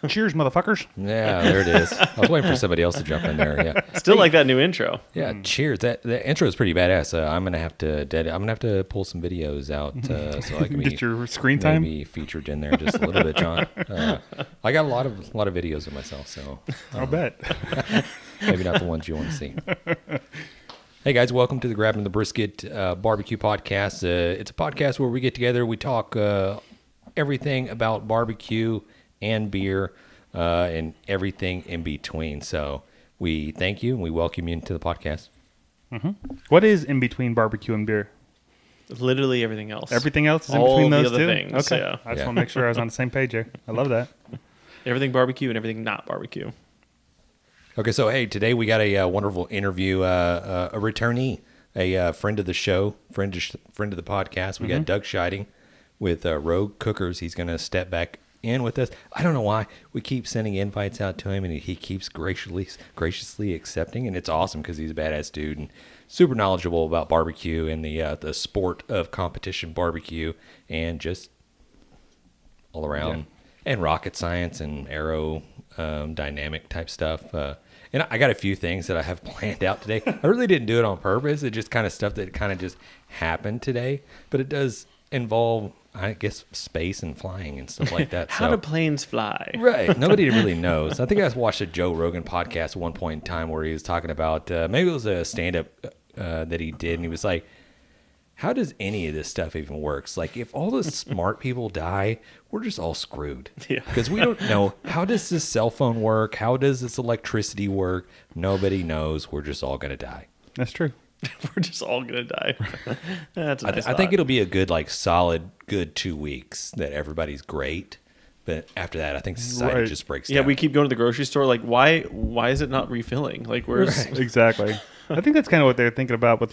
Cheers, motherfuckers. Yeah, there it is. I was waiting for somebody else to jump in there. Yeah, Still like that new intro. yeah. Cheers. That intro is pretty badass. I'm gonna have to pull some videos out so I can Get your screen time. maybe featured in there just a little bit, John. I got a lot of videos of myself, so I'll bet. maybe not the ones you want to see. Hey guys, welcome to the Grabbing the Brisket barbecue podcast. It's a podcast where we get together, we talk everything about barbecue and beer and everything in between. So we thank you and we welcome you into the podcast. Mm-hmm. What is in between barbecue and beer? Literally everything else. Everything else is in All between the those other two? things, Okay. yeah. I just want to make sure I was on the same page here. I love that. Everything barbecue and everything not barbecue. Okay, so hey, today we got a wonderful interview, a returnee, a friend of the show, friend of the podcast. We got Doug Scheiding with Rogue Cookers. He's going to step back in with us. I don't know why we keep sending invites out to him, and he keeps graciously accepting, and it's awesome because he's a badass dude and super knowledgeable about barbecue and the sport of competition barbecue and just all around, and rocket science and aerodynamic type stuff. And I got a few things that I have planned out today. I really didn't do it on purpose. It's just kind of stuff that kind of just happened today. But it does involve, I guess, space and flying and stuff like that. How do planes fly? Right. Nobody really knows. I think I watched a Joe Rogan podcast at one point in time where he was talking about, maybe it was a stand-up that he did. And he was like, how does any of this stuff even works? Like, if all the smart people die, we're just all screwed. Yeah. Because we don't know, how does this cell phone work? How does this electricity work? Nobody knows. We're just all going to die. That's true. We're just all going to die. That's a nice I think it'll be a good, solid, good 2 weeks that everybody's great. But after that, I think society just breaks down. Yeah, we keep going to the grocery store. Like, why is it not refilling? Like, where's... Right. Exactly. I think that's kind of what they're thinking about with,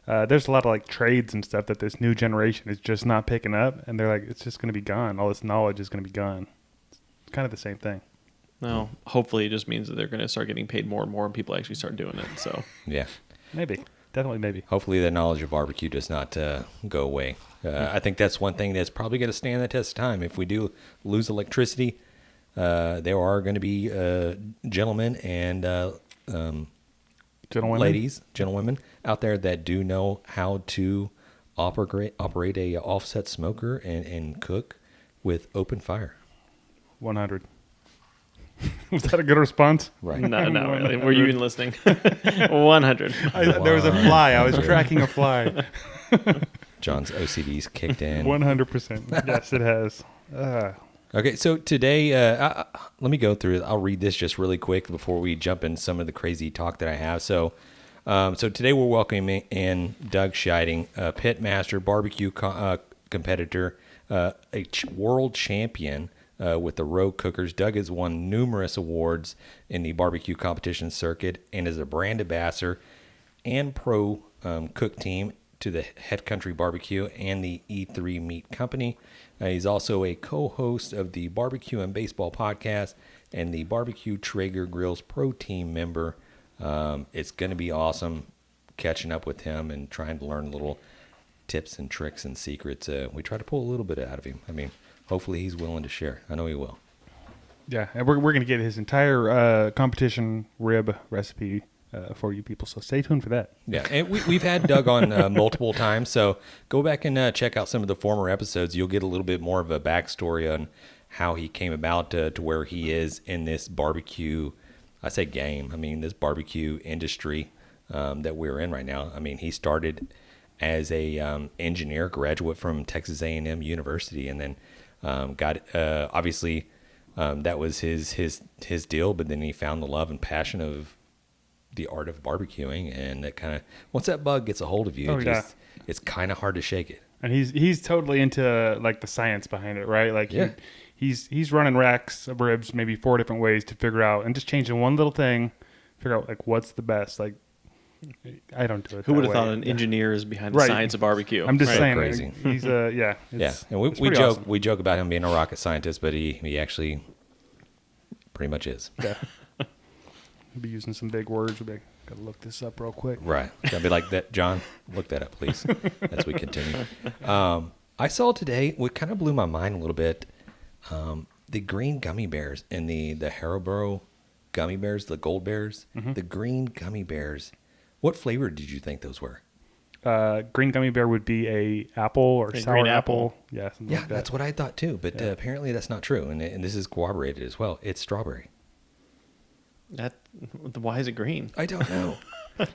there's a lot of trades and stuff that this new generation is just not picking up, and they're like, it's just going to be gone. All this knowledge is going to be gone. It's kind of the same thing. No, hopefully it just means that they're going to start getting paid more and more, and people actually start doing it. So yeah, maybe, definitely, maybe. Hopefully, the knowledge of barbecue does not go away. I think that's one thing that's probably going to stand the test of time. If we do lose electricity, there are going to be gentlemen and gentlewomen out there that do know how to operate a offset smoker and cook with open fire. 100. Was that a good response? Right. No. Were you even listening? 100. There was a fly. I was tracking a fly. John's OCD's kicked in. 100%. Yes, it has. Okay, so today, let me go through it. I'll read this just really quick before we jump in some of the crazy talk that I have. So today we're welcoming in Doug Scheiding, a pit master, barbecue competitor, a world champion with the Rogue Cookers. Doug has won numerous awards in the barbecue competition circuit and is a brand ambassador and pro cook team to the Head Country Barbecue and the E3 Meat Company. He's also a co-host of the Barbecue and Baseball podcast and the Barbecue Traeger Grills Pro Team member. It's going to be awesome catching up with him and trying to learn little tips and tricks and secrets. We try to pull a little bit out of him. I mean, hopefully he's willing to share. I know he will. Yeah, and we're going to get his entire competition rib recipe for you people, so stay tuned for that. Yeah, and we've had Doug on multiple times, so go back and check out some of the former episodes. You'll get a little bit more of a backstory on how he came about to where he is in this barbecue, I say game, I mean this barbecue industry that we're in right now. I mean, he started as a engineer graduate from Texas A&M University, and then got obviously that was his deal, but then he found the love and passion of the art of barbecuing, and that kind of, once that bug gets a hold of you, it's kind of hard to shake it. And he's totally into the science behind it, right? Like he's running racks of ribs maybe 4 different ways to figure out, and just changing one little thing, figure out what's the best. Like, I don't do it. Who would have thought an engineer is behind the science of barbecue? I'm just saying, crazy. He's yeah. And we joke about him being a rocket scientist, but he actually pretty much is. Yeah. He'll be using some big words. We'll be gotta look this up real quick. Right. Gotta be like that, John. Look that up, please, as we continue. I saw today what kind of blew my mind a little bit. the green gummy bears and the Haribo gummy bears, the gold bears, the green gummy bears. What flavor did you think those were? Green gummy bear would be a apple or A sour green apple. Yeah, something Yeah, like that. that's what I thought too. But apparently that's not true, and this is corroborated as well. It's strawberry. Why is it green? I don't know.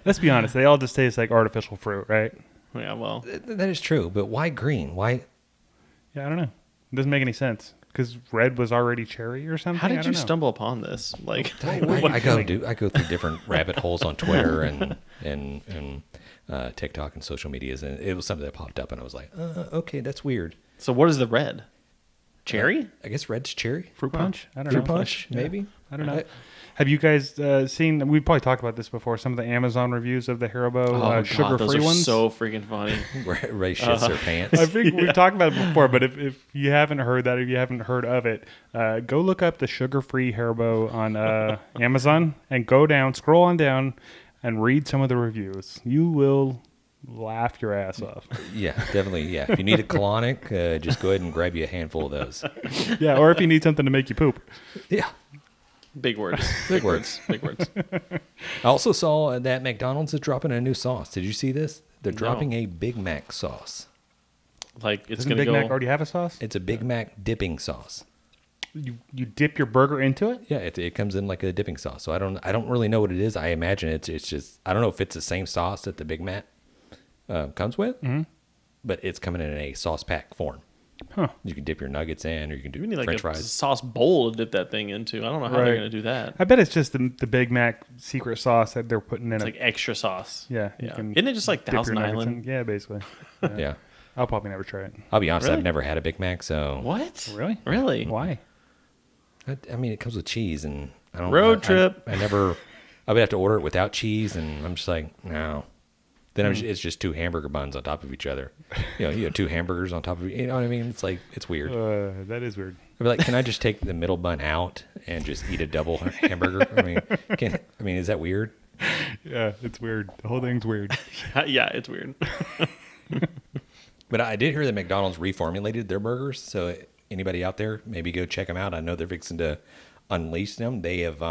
Let's be honest. They all just taste like artificial fruit, right? Yeah, well, That is true, but why green? Why? Yeah, I don't know. It doesn't make any sense. Because red was already cherry or something. how I did don't you know. stumble upon this? Like, I go through different rabbit holes on Twitter and TikTok and social medias, and it was something that popped up, and I was like, okay, that's weird. so what is the red? Cherry? I guess red's cherry. Fruit punch? I don't Fruit know. punch, maybe. I don't know. Have you guys seen? We've probably talked about this before. Some of the Amazon reviews of the Haribo sugar-free those are ones. so freaking funny. Ray shits their pants. I think we've talked about it before, but if you haven't heard that, if you haven't heard of it, go look up the sugar-free Haribo on Amazon and go down, scroll on down, and read some of the reviews. You will laugh your ass off. Yeah, definitely. Yeah, if you need a colonic, just go ahead and grab you a handful of those. Yeah, or if you need something to make you poop. Yeah. Big words. Big words. Big words. I also saw that McDonald's is dropping a new sauce. Did you see this? They're No. dropping a Big Mac sauce. Like, it's Doesn't going to Big go. Mac already have a sauce? It's a Big Mac dipping sauce. You dip your burger into it? Yeah, it comes in like a dipping sauce. So I don't really know what it is. I imagine it's just, I don't know if it's the same sauce that the Big Mac comes with, but it's coming in a sauce pack form. Huh. You can dip your nuggets in, or you can do We need like French a fries. sauce bowl to dip that thing into. I don't know how they're Right. going to do that. I bet it's just the Big Mac secret sauce that they're putting in It's it. like extra sauce. Yeah, you Yeah. can Isn't it just like dip your Thousand nuggets Island? in. Yeah, basically. Yeah. I'll probably never try it. I'll be honest, Really? I've never had a Big Mac, so What? Really? Really? Why? I mean, it comes with cheese, and I don't. Road trip. I never. I would have to order it without cheese, and I'm just like, no. Then it's just two hamburger buns on top of each other. You have two hamburgers on top of you know what I mean? It's like it's weird. That is weird. I'd be like, can I just take the middle bun out and just eat a double hamburger? I mean, is that weird? Yeah, it's weird. The whole thing's weird. Yeah, it's weird. But I did hear that McDonald's reformulated their burgers, so anybody out there, maybe go check them out. I know they're fixing to unleash them. They have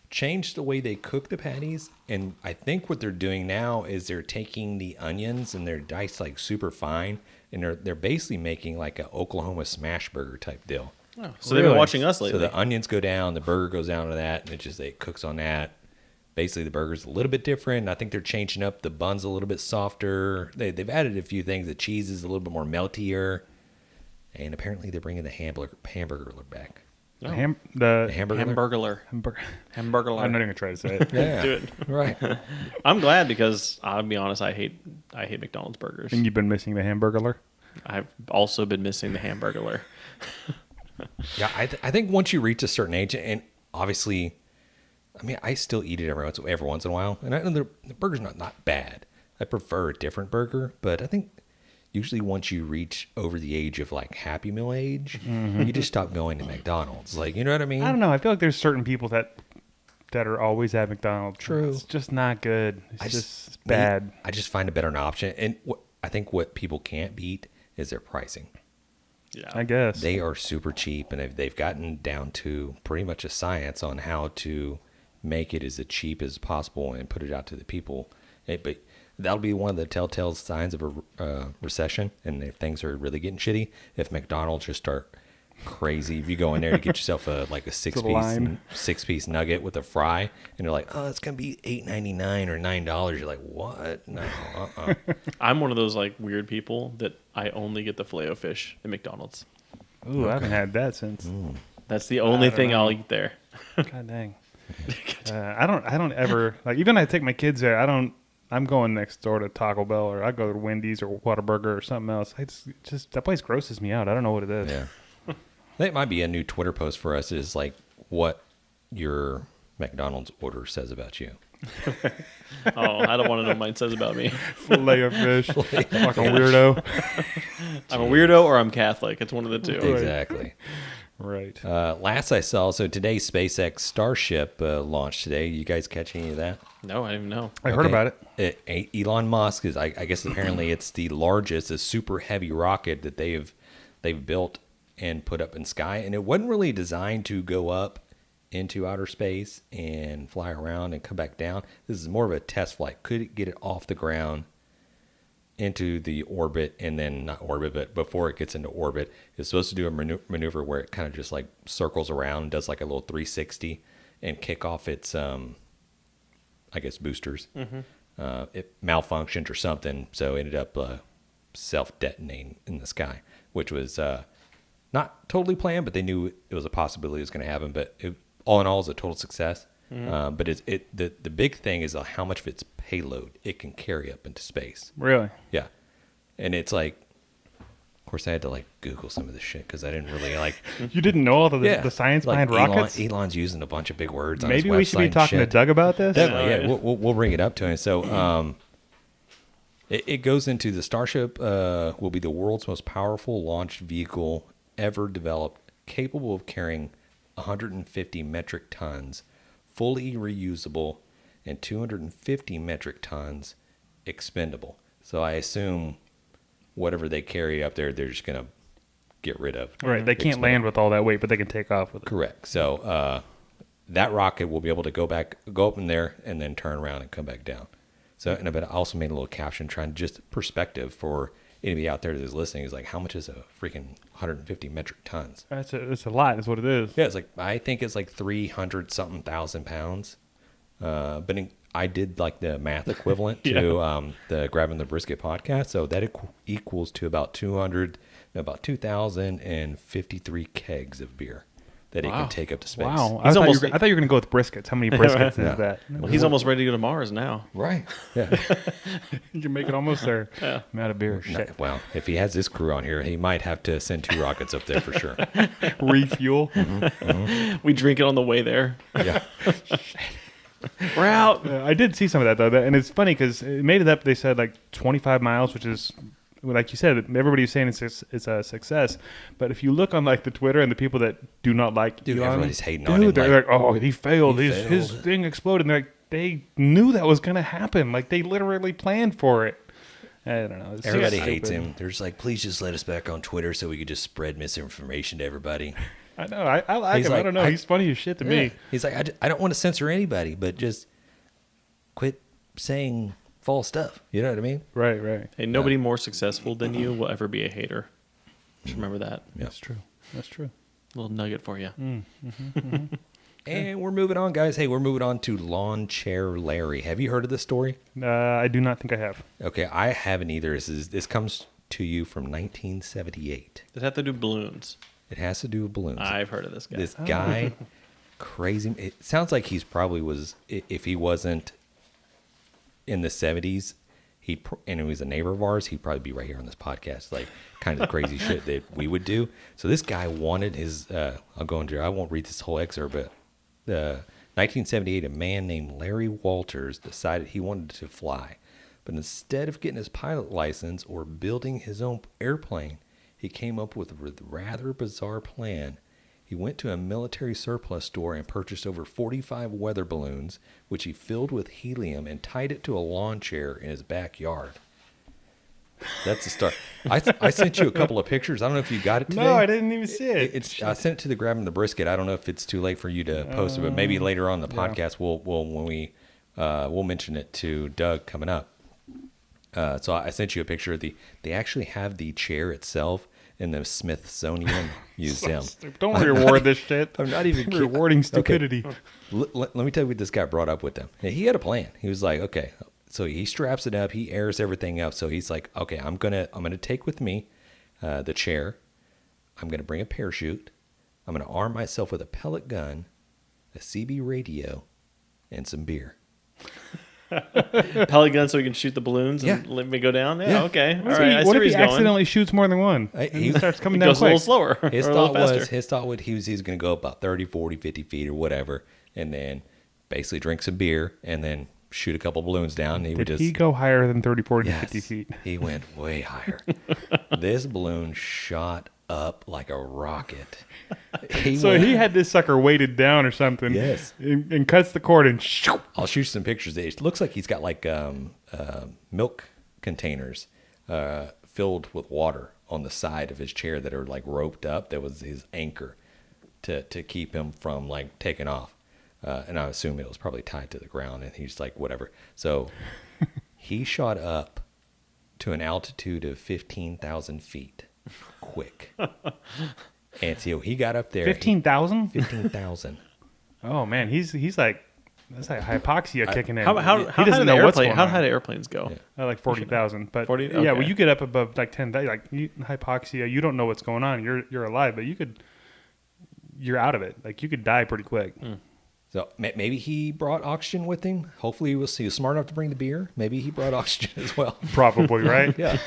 changed the way they cook the patties, and I think what they're doing now is they're taking the onions and they're diced like super fine, and they're basically making like a Oklahoma smash burger type deal. Oh, so they've been Really? watching us lately. So the onions go down, the burger goes down to that, and it cooks on that. Basically, the burger's a little bit different. I think they're changing up the buns a little bit softer. They've added a few things. The cheese is a little bit more meltier, and apparently they're bringing the hamburger back. Oh. The Hamburger. Hamburglar. Hamburglar. I'm not even gonna try to say it. Yeah, Do it. right. I'm glad because I'll be honest, I hate McDonald's burgers. And you've been missing the hamburger. I've also been missing the Hamburglar. Yeah, I think once you reach a certain age, and obviously, I mean, I still eat it every once in a while, and I know the burger's not bad. I prefer a different burger, but I think usually once you reach over the age of like Happy Meal age, you just stop going to McDonald's. Like, you know what I mean? I don't know. I feel like there's certain people that are always at McDonald's. True. It's just not good. It's I just bad. I just find a better option, and I think what people can't beat is their pricing. Yeah. I guess. They are super cheap, and they've gotten down to pretty much a science on how to make it as cheap as possible and put it out to the people. But that'll be one of the telltale signs of a recession, and if things are really getting shitty, if McDonald's just start crazy. If you go in there to get yourself a six piece nugget with a fry, and you're like, oh, it's gonna be $8.99 or $9. You're like, what? No. I'm one of those like weird people that I only get the Filet-O-Fish at McDonald's. Ooh, I haven't had that since. That's the only thing know. I'll eat there. God dang. I don't ever like. Even I take my kids there. I'm going next door to Taco Bell, or I go to Wendy's or Whataburger or something else. Just that place grosses me out. I don't know what it is. Yeah. That might be a new Twitter post for us, is like what your McDonald's order says about you. Oh, I don't want to know what mine says about me. Filet-O-Fish. Like a weirdo. I'm a weirdo or I'm Catholic. It's one of the two. Exactly. Right. Last I saw, so today SpaceX Starship launched today. You guys catch any of that? No, I didn't even know. I heard about it. Elon Musk is, I guess apparently it's the largest, a super heavy rocket that they've built and put up in sky. And it wasn't really designed to go up into outer space and fly around and come back down. This is more of a test flight. Could it get it off the ground into the orbit, and then not orbit, but before it gets into orbit, it's supposed to do a maneuver where it kind of just like circles around, does like a little 360 and kick off its, I guess, boosters. It malfunctioned or something, so it ended up self-detonating in the sky, which was not totally planned, but they knew it was a possibility it was going to happen. But all in all, it's a total success. But the big thing is how much of its payload it can carry up into space. Really? Yeah. And it's like, of course, I had to like Google some of this shit because I didn't really like. You didn't know all the science like behind rockets? Elon's using a bunch of big words. Maybe on his we should be website talking to and shit. Doug about this. Definitely, yeah. We'll bring it up to him. So, it goes into the Starship will be the world's most powerful launch vehicle ever developed, capable of carrying 150 metric tons, fully reusable, and 250 metric tons expendable. So I assume whatever they carry up there, they're just going to get rid of. Right. They can't land with all that weight, but they can take off with it. Correct. So that rocket will be able to go up in there and then turn around and come back down. So, and I also made a little caption trying just perspective for anybody out there that's listening. Is like, how much is a freaking 150 metric tons? It's a lot. Is what it is. Yeah, it's like, I think it's like 300 something thousand pounds. But I did like the math equivalent to the Grabbing the Brisket podcast. So that equals to about 2,053 kegs of beer that it can take up to space. Wow. I thought you were going to go with briskets. How many briskets is that? Well, he's almost ready to go to Mars now. Right. Yeah. You can make it almost there. Yeah. I'm out of beer. Shit. Well, if he has this crew on here, he might have to send 2 rockets up there for sure. Refuel. We drink it on the way there. Yeah. We're out. I did see some of that, though. And it's funny because it made it up. They said like 25 miles, which is, like you said, everybody's saying it's a success. But if you look on like the Twitter and the people that do not like Elon, everybody's hating on him. They're like, oh, he failed. His thing exploded. And they're like, they knew that was going to happen. Like they literally planned for it. I don't know. Everybody hates him. They're just like, please just let us back on Twitter so we could just spread misinformation to everybody. I know. I like him. Like, I don't know. He's funny as shit to me. He's like, I don't want to censor anybody, but just quit saying false stuff. You know what I mean? Right. Hey, nobody more successful than you will ever be a hater. Just remember that. Yeah. That's true. Little nugget for you. And we're moving on, guys. Hey, we're moving on to Lawn Chair Larry. Have you heard of this story? I do not think I have. Okay, I haven't either. This comes to you from 1978. Does it have to do balloons? It has to do with balloons. I've heard of this guy. This guy, crazy. It sounds like he's probably was, if he wasn't in the 70s, and he was a neighbor of ours, he'd probably be right here on this podcast, like kind of crazy shit that we would do. So this guy wanted his, I'll go into, I won't read this whole excerpt, but 1978, a man named Larry Walters decided he wanted to fly. But instead of getting his pilot license or building his own airplane, he came up with a rather bizarre plan. He went to a military surplus store and purchased over 45 weather balloons, which he filled with helium and tied it to a lawn chair in his backyard. That's the start. I sent you a couple of pictures. I don't know if you got it today. No, I didn't even see it. I sent it to the Grabbing the Brisket. I don't know if it's too late for you to post it, but maybe later on in the podcast we'll mention it to Doug coming up. So I sent you a picture. They actually have the chair itself in the Smithsonian Museum. Don't reward this shit. I'm not even rewarding stupidity. Okay. Let me tell you what this guy brought up with them. He had a plan. He was like, okay, so he straps it up, he airs everything up. So he's like, okay, I'm gonna take with me the chair. I'm gonna bring a parachute. I'm gonna arm myself with a pellet gun, a CB radio, and some beer. Pellet gun so we can shoot the balloons and let me go down? Yeah. Okay. All right. I see what where if he's he going. accidentally shoots more than one? He starts coming down goes quick. a little slower. His or a little faster. thought was he was going to go about 30, 40, 50 feet or whatever, and then basically drink some beer and then shoot a couple balloons down. And Did he go higher than 30, 40, 50 feet? He went way higher. This balloon shot up like a rocket. He had this sucker weighted down or something. Yes. And cuts the cord and shoo. I'll shoot some pictures. It looks like he's got like milk containers filled with water on the side of his chair that are like roped up. That was his anchor to keep him from like taking off. And I assume it was probably tied to the ground, and he's like, whatever. So he shot up to an altitude of 15,000 feet quick. And so he got up there. 15,000? 15,000. Oh, man. He's like, that's like hypoxia kicking in. How he doesn't know what's going on. How high do airplanes go? Yeah. Like 40,000. But 40? yeah, Okay. when you get up above like 10,000, like hypoxia, you don't know what's going on. You're alive, but you're out of it. Like you could die pretty quick. So maybe he brought oxygen with him. Hopefully he was smart enough to bring the beer. Maybe he brought oxygen as well. Probably, right? Yeah.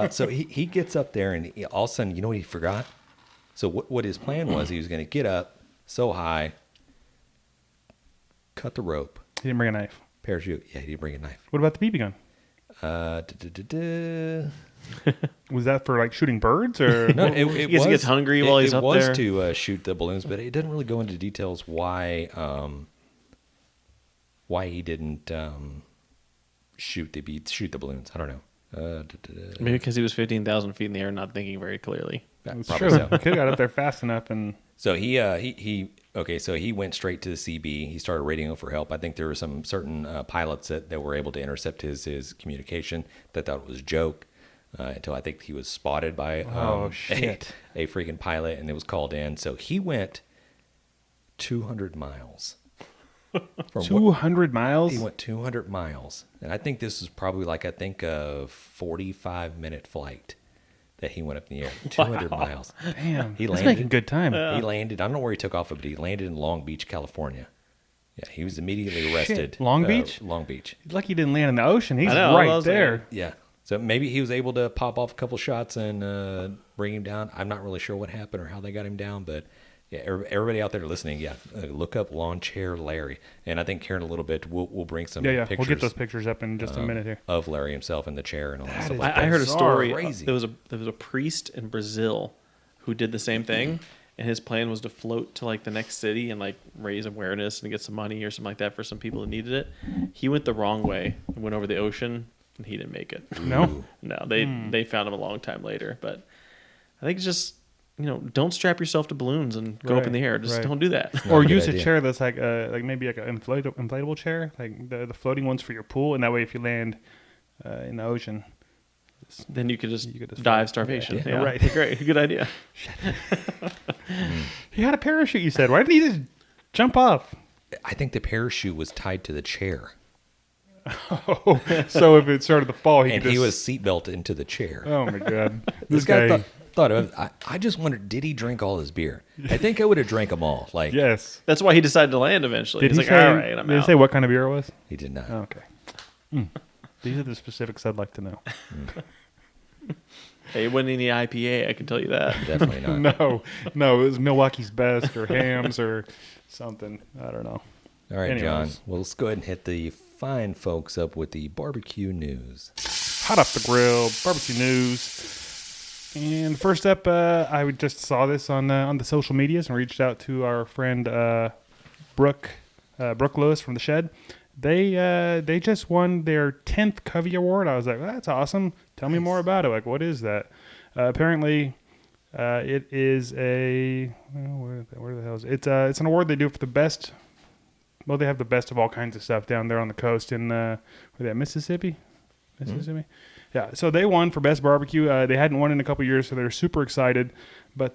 So he gets up there, and all of a sudden, you know what he forgot? So what his plan was, he was going to get up so high, cut the rope. He didn't bring a knife. Parachute. Yeah, he didn't bring a knife. What about the BB gun? Was that for like shooting birds or? No, He gets hungry while he's up there. It was to shoot the balloons, but it didn't really go into details why he didn't shoot the balloons. I don't know. Maybe because he was 15,000 feet in the air, not thinking very clearly. It's Probably true. so. He could have got up there fast enough and. So so he went straight to the CB. He started radioing for help. I think there were some certain pilots that were able to intercept his communication that thought it was a joke until I think he was spotted by a freaking pilot, and it was called in. So he went 200 miles. 200 miles? He went 200 miles. And I think this is probably like a 45-minute flight that he went up in the air. 200 miles. Damn. He He's landed. making good time. He landed. I don't know where he took off, but he landed in Long Beach, California. Yeah, he was immediately arrested. Long Beach? Long Beach. Lucky he didn't land in the ocean. He's I know, I right was there. like- Yeah. So maybe he was able to pop off a couple shots and bring him down. I'm not really sure what happened or how they got him down, but yeah, everybody out there listening, look up Lawn Chair Larry. And I think here in a little bit, we'll bring some pictures. We'll get those pictures up in just a minute here. Of Larry himself in the chair and all that That stuff. is like I that. heard a story. Crazy. There was a priest in Brazil who did the same thing, and his plan was to float to like the next city and like raise awareness and get some money or something like that for some people that needed it. He went the wrong way and went over the ocean, and he didn't make it. No? No, they found him a long time later. But I think it's just don't strap yourself to balloons and go up in the air. Just don't do that. Or Good use a idea. chair that's like maybe like an inflatable chair, like the floating ones for your pool, and that way if you land in the ocean, Then you could just float. die of starvation. Yeah, right. Great. Good idea. he had a parachute. You said, why didn't he just jump off? I think the parachute was tied to the chair. Oh, so if it started to fall, And he was seatbelted into the chair. Oh my god, This guy thought of it. I just wondered, did he drink all his beer? I think I would have drank them all. Like, yes. That's why he decided to land eventually. Did He's he like, say? all right, I'm did he out. say what kind of beer it was? he did not. Oh, okay. These are the specifics I'd like to know. Hey, it wasn't any IPA, I can tell you that. Definitely not. No, it was Milwaukee's Best or Hams or something. I don't know. All right, Anyways. John. Well, let's go ahead and hit the fine folks up with the barbecue news. Hot off the grill, barbecue news. And first up, I just saw this on the social medias and reached out to our friend Brooke Lewis from the Shed. They just won their 10th Covey Award. I was like, well, that's awesome. Tell me more about it. Like, what is that? Apparently, it is a where the hell is it? It's an award they do for the best. Well, they have the best of all kinds of stuff down there on the coast in Mississippi. Yeah, so they won for best barbecue. They hadn't won in a couple years, so they're super excited. But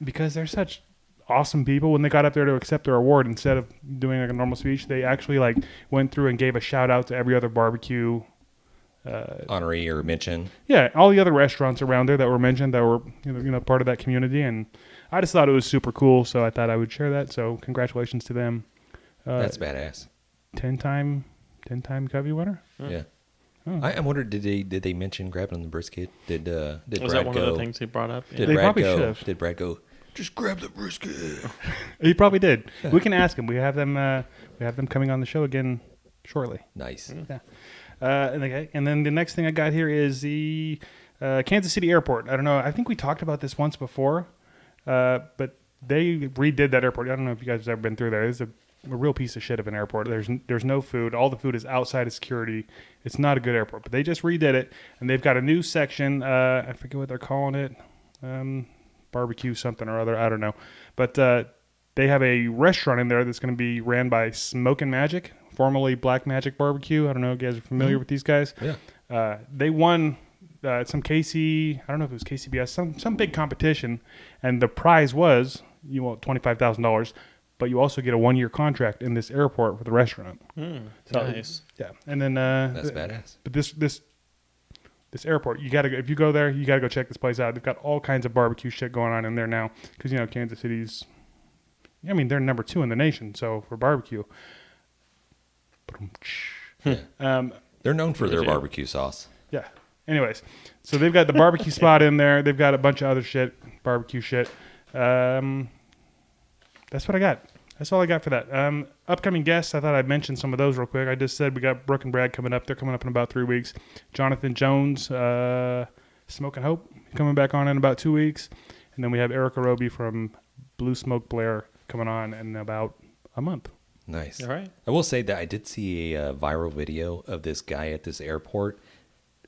because they're such awesome people, when they got up there to accept their award, instead of doing like a normal speech, they actually like went through and gave a shout out to every other barbecue Honoree or mention. Yeah, all the other restaurants around there that were mentioned that were part of that community, and I just thought it was super cool, so I thought I would share that. So congratulations to them. That's badass. 10-time Covey winner. Yeah. Oh. I wondering, did they mention grabbing the brisket? Did Was Brad that one go? of the things he brought up? Did They Brad probably go? should've. Did Brad go? Just grab the brisket. He probably did. We can ask him. We have them coming on the show again shortly. Nice. Yeah. And then the next thing I got here is the Kansas City Airport. I don't know. I think we talked about this once before, but they redid that airport. I don't know if you guys have ever been through there. It's a a real piece of shit of an airport. There's no food. All the food is outside of security. It's not a good airport. But they just redid it, and they've got a new section. I forget what they're calling it. Barbecue something or other. I don't know. But they have a restaurant in there that's going to be ran by Smokin' Magic, formerly Black Magic Barbecue. I don't know if you guys are familiar with these guys. Yeah. They won some KC, I don't know if it was KCBS, some big competition, and the prize was you want $25,000, but you also get a 1-year contract in this airport for the restaurant. Nice. Yeah, and then That's badass. But this airport, if you go there, you gotta go check this place out. They've got all kinds of barbecue shit going on in there now because Kansas City's, I mean, they're number 2 in the nation, so for barbecue. They're known for their barbecue sauce. Yeah. Anyways, so they've got the barbecue spot in there. They've got a bunch of other shit, barbecue shit. That's what I got. That's all I got for that. Upcoming guests, I thought I'd mention some of those real quick. I just said we got Brooke and Brad coming up. They're coming up in about 3 weeks. Jonathan Jones, Smoking Hope, coming back on in about 2 weeks. And then we have Erica Roby from Blue Smoke Blair coming on in about a month. Nice. All right. I will say that I did see a viral video of this guy at this airport,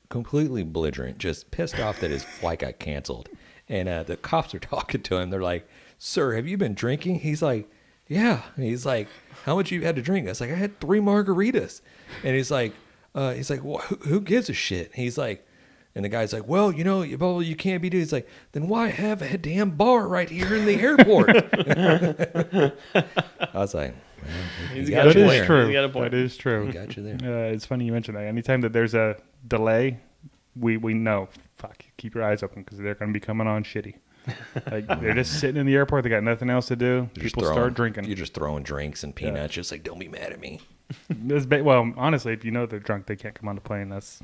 completely belligerent, just pissed off that his flight got canceled. And the cops are talking to him. They're like, "Sir, have you been drinking?" He's like, "Yeah." And he's like, "How much you had to drink?" I was like, "I had 3 margaritas." And he's like, well, who gives a shit? He's like, and the guy's like, "Well, you can't be doing." He's like, "Then why have a damn bar right here in the airport?" I was like, well, That is true. He's got a point. That is true. he got you there. It's funny you mentioned that. Anytime that there's a delay, we know, keep your eyes open because they're going to be coming on shitty. Like they're just sitting in the airport. They got nothing else to do. People start drinking. You're just throwing drinks and peanuts. Just like, don't be mad at me. Well, honestly, if you know they're drunk, they can't come on the plane. That's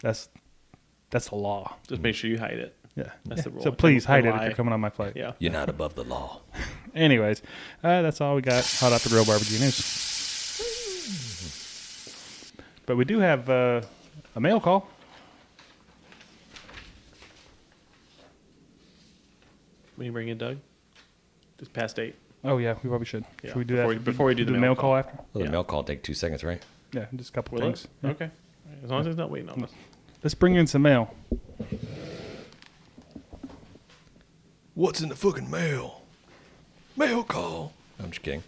the law. Just make sure you hide it. Yeah, That's the rule. So please hide it if Lie. you're coming on my flight. Yeah. You're not above the law. Anyways, that's all we got. Hot off the grill barbecue news. But we do have a mail call. When you bring in Doug? It's past 8. Oh yeah, we probably should. Yeah, Should we do before that before we do the mail call after? Well, the Yeah. mail call will take 2 seconds, right? Yeah, just a couple Will things. it? Yeah. Okay. As long as it's not waiting on us. Let's bring in some mail. What's in the fucking mail? Mail call. I'm just kidding.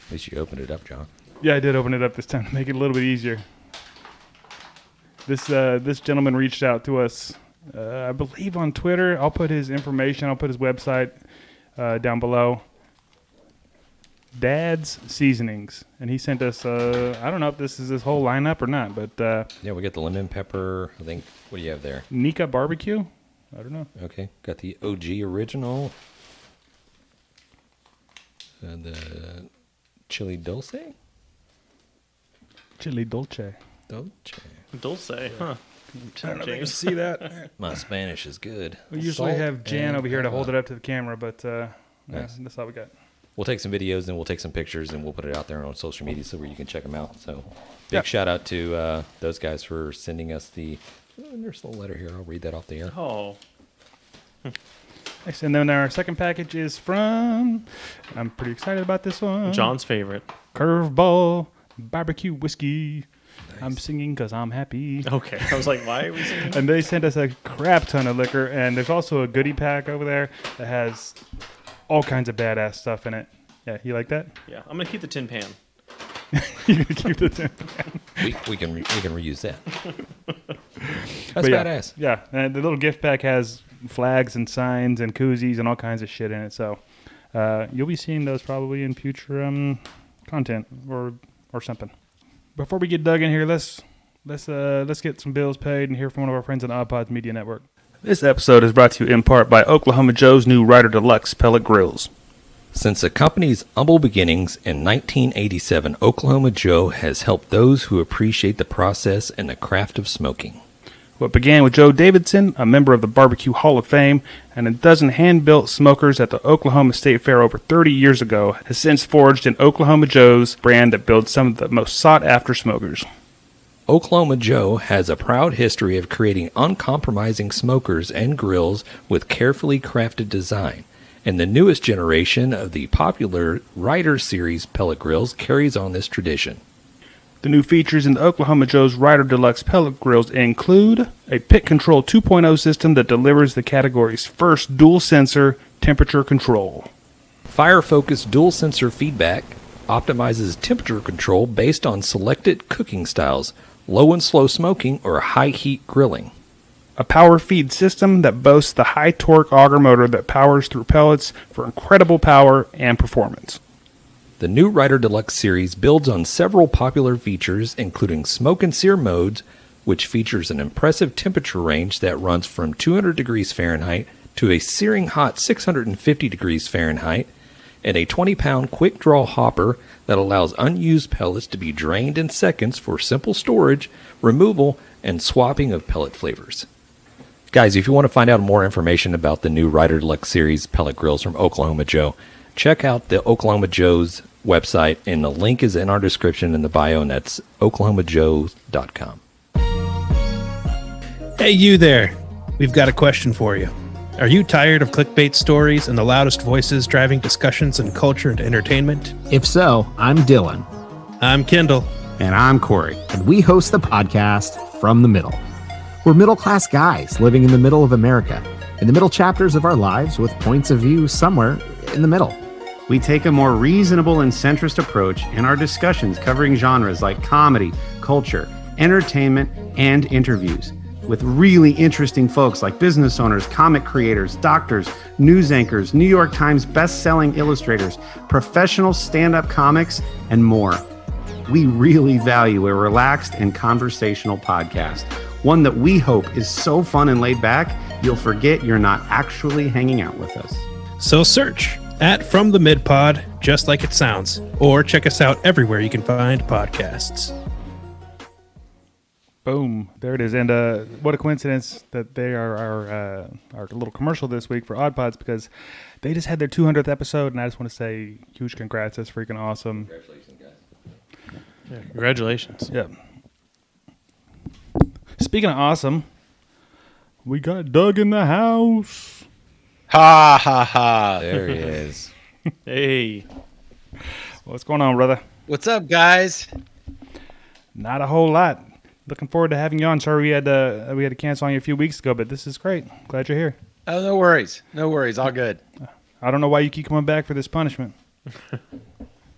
At least you opened it up, John. Yeah, I did open it up this time to make it a little bit easier. This gentleman reached out to us, I believe on Twitter. I'll put his information. I'll put his website down below. Dad's Seasonings, and he sent us. I don't know if this is his whole lineup or not, but Yeah, we got the lemon pepper. I think. What do you have there? Nika Barbecue. I don't know. Okay, got the OG original. And the chili dulce. Chili Dolce. Dolce. Dulce, huh? James. See that? My Spanish is good. We usually Salt have Jan and over here to hold pepper. it up to the camera, but yeah, Nice. that's all we got. We'll take some videos and we'll take some pictures and we'll put it out there on social media so where you can check them out. So big Yeah. shout out to those guys for sending us the. There's a little letter here. I'll read that off the air. Oh. Nice. And then our second package is from. I'm pretty excited about this one. John's favorite. KURVBALL Barbecue Whiskey. I'm singing because I'm happy. Okay. I was like, why are we singing? And they sent us a crap ton of liquor, and there's also a goodie pack over there that has all kinds of badass stuff in it. Yeah, you like that? Yeah. I'm going to keep the tin pan. You can keep it there. We can reuse that. That's But yeah, badass. Yeah, and the little gift pack has flags and signs and koozies and all kinds of shit in it. So you'll be seeing those probably in future content or something. Before we get dug in here, let's get some bills paid and hear from one of our friends on the Oddpods Media Network. This episode is brought to you in part by Oklahoma Joe's new Ryder Deluxe pellet grills. Since the company's humble beginnings in 1987, Oklahoma Joe has helped those who appreciate the process and the craft of smoking. What began with Joe Davidson, a member of the Barbecue Hall of Fame, and a dozen hand-built smokers at the Oklahoma State Fair over 30 years ago, has since forged an Oklahoma Joe's brand that builds some of the most sought-after smokers. Oklahoma Joe has a proud history of creating uncompromising smokers and grills with carefully crafted design, and the newest generation of the popular Rider Series pellet grills carries on this tradition. The new features in the Oklahoma Joe's Rider Deluxe pellet grills include a Pit Control 2.0 system that delivers the category's first dual-sensor temperature control. Fire-focused dual-sensor feedback optimizes temperature control based on selected cooking styles, low and slow smoking, or high-heat grilling. A power feed system that boasts the high-torque auger motor that powers through pellets for incredible power and performance. The new Rider Deluxe series builds on several popular features, including smoke and sear modes, which features an impressive temperature range that runs from 200 degrees Fahrenheit to a searing hot 650 degrees Fahrenheit, and a 20-pound quick-draw hopper that allows unused pellets to be drained in seconds for simple storage, removal, and swapping of pellet flavors. Guys, if you want to find out more information about the new Rider Deluxe series pellet grills from Oklahoma Joe, check out the Oklahoma Joe's website, and the link is in our description in the bio, and that's oklahomajoes.com. Hey, you there. We've got a question for you. Are you tired of clickbait stories and the loudest voices driving discussions in culture and entertainment? If so, I'm Dylan. I'm Kendall. And I'm Corey. And we host the podcast From the Middle. We're middle-class guys living in the middle of America, in the middle chapters of our lives with points of view somewhere in the middle. We take a more reasonable and centrist approach in our discussions covering genres like comedy, culture, entertainment, and interviews with really interesting folks like business owners, comic creators, doctors, news anchors, New York Times best-selling illustrators, professional stand-up comics, and more. We really value a relaxed and conversational podcast, one that we hope is so fun and laid back, you'll forget you're not actually hanging out with us. So search at From the Mid Pod, just like it sounds, or check us out everywhere you can find podcasts. Boom. There it is. And what a coincidence that they are our little commercial this week for Oddpods, because they just had their 200th episode, and I just want to say huge congrats. That's freaking awesome. Congratulations, guys. Yeah, congratulations. Yeah. Speaking of awesome, we got Doug in the house. Ha ha ha. There he is. Hey. What's going on, brother? What's up, guys? Not a whole lot. Looking forward to having you on. Sorry we had to cancel on you a few weeks ago, but this is great. Glad you're here. Oh, no worries. No worries. All good. I don't know why you keep coming back for this punishment.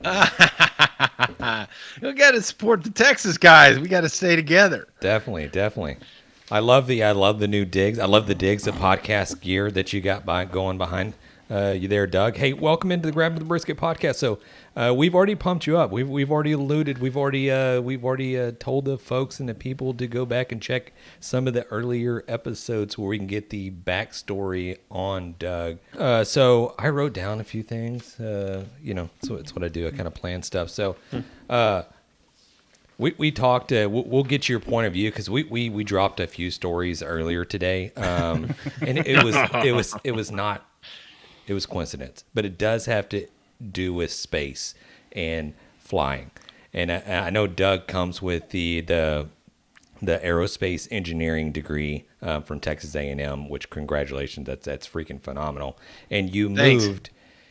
You got to support the Texas guys. We got to stay together. Definitely. I love the new digs. I love the digs, the podcast gear that you got going behind you there, Doug. Hey, welcome into the Grab the Brisket podcast. So we've already pumped you up. We've already alluded. We've already told the folks and the people to go back and check some of the earlier episodes where we can get the backstory on Doug. So I wrote down a few things. So it's what I do. I kind of plan stuff. So. We talked. We'll get your point of view because we dropped a few stories earlier today, and it was coincidence, but it does have to do with space and flying. And I know Doug comes with the aerospace engineering degree from Texas A&M, which congratulations, that's freaking phenomenal. And you moved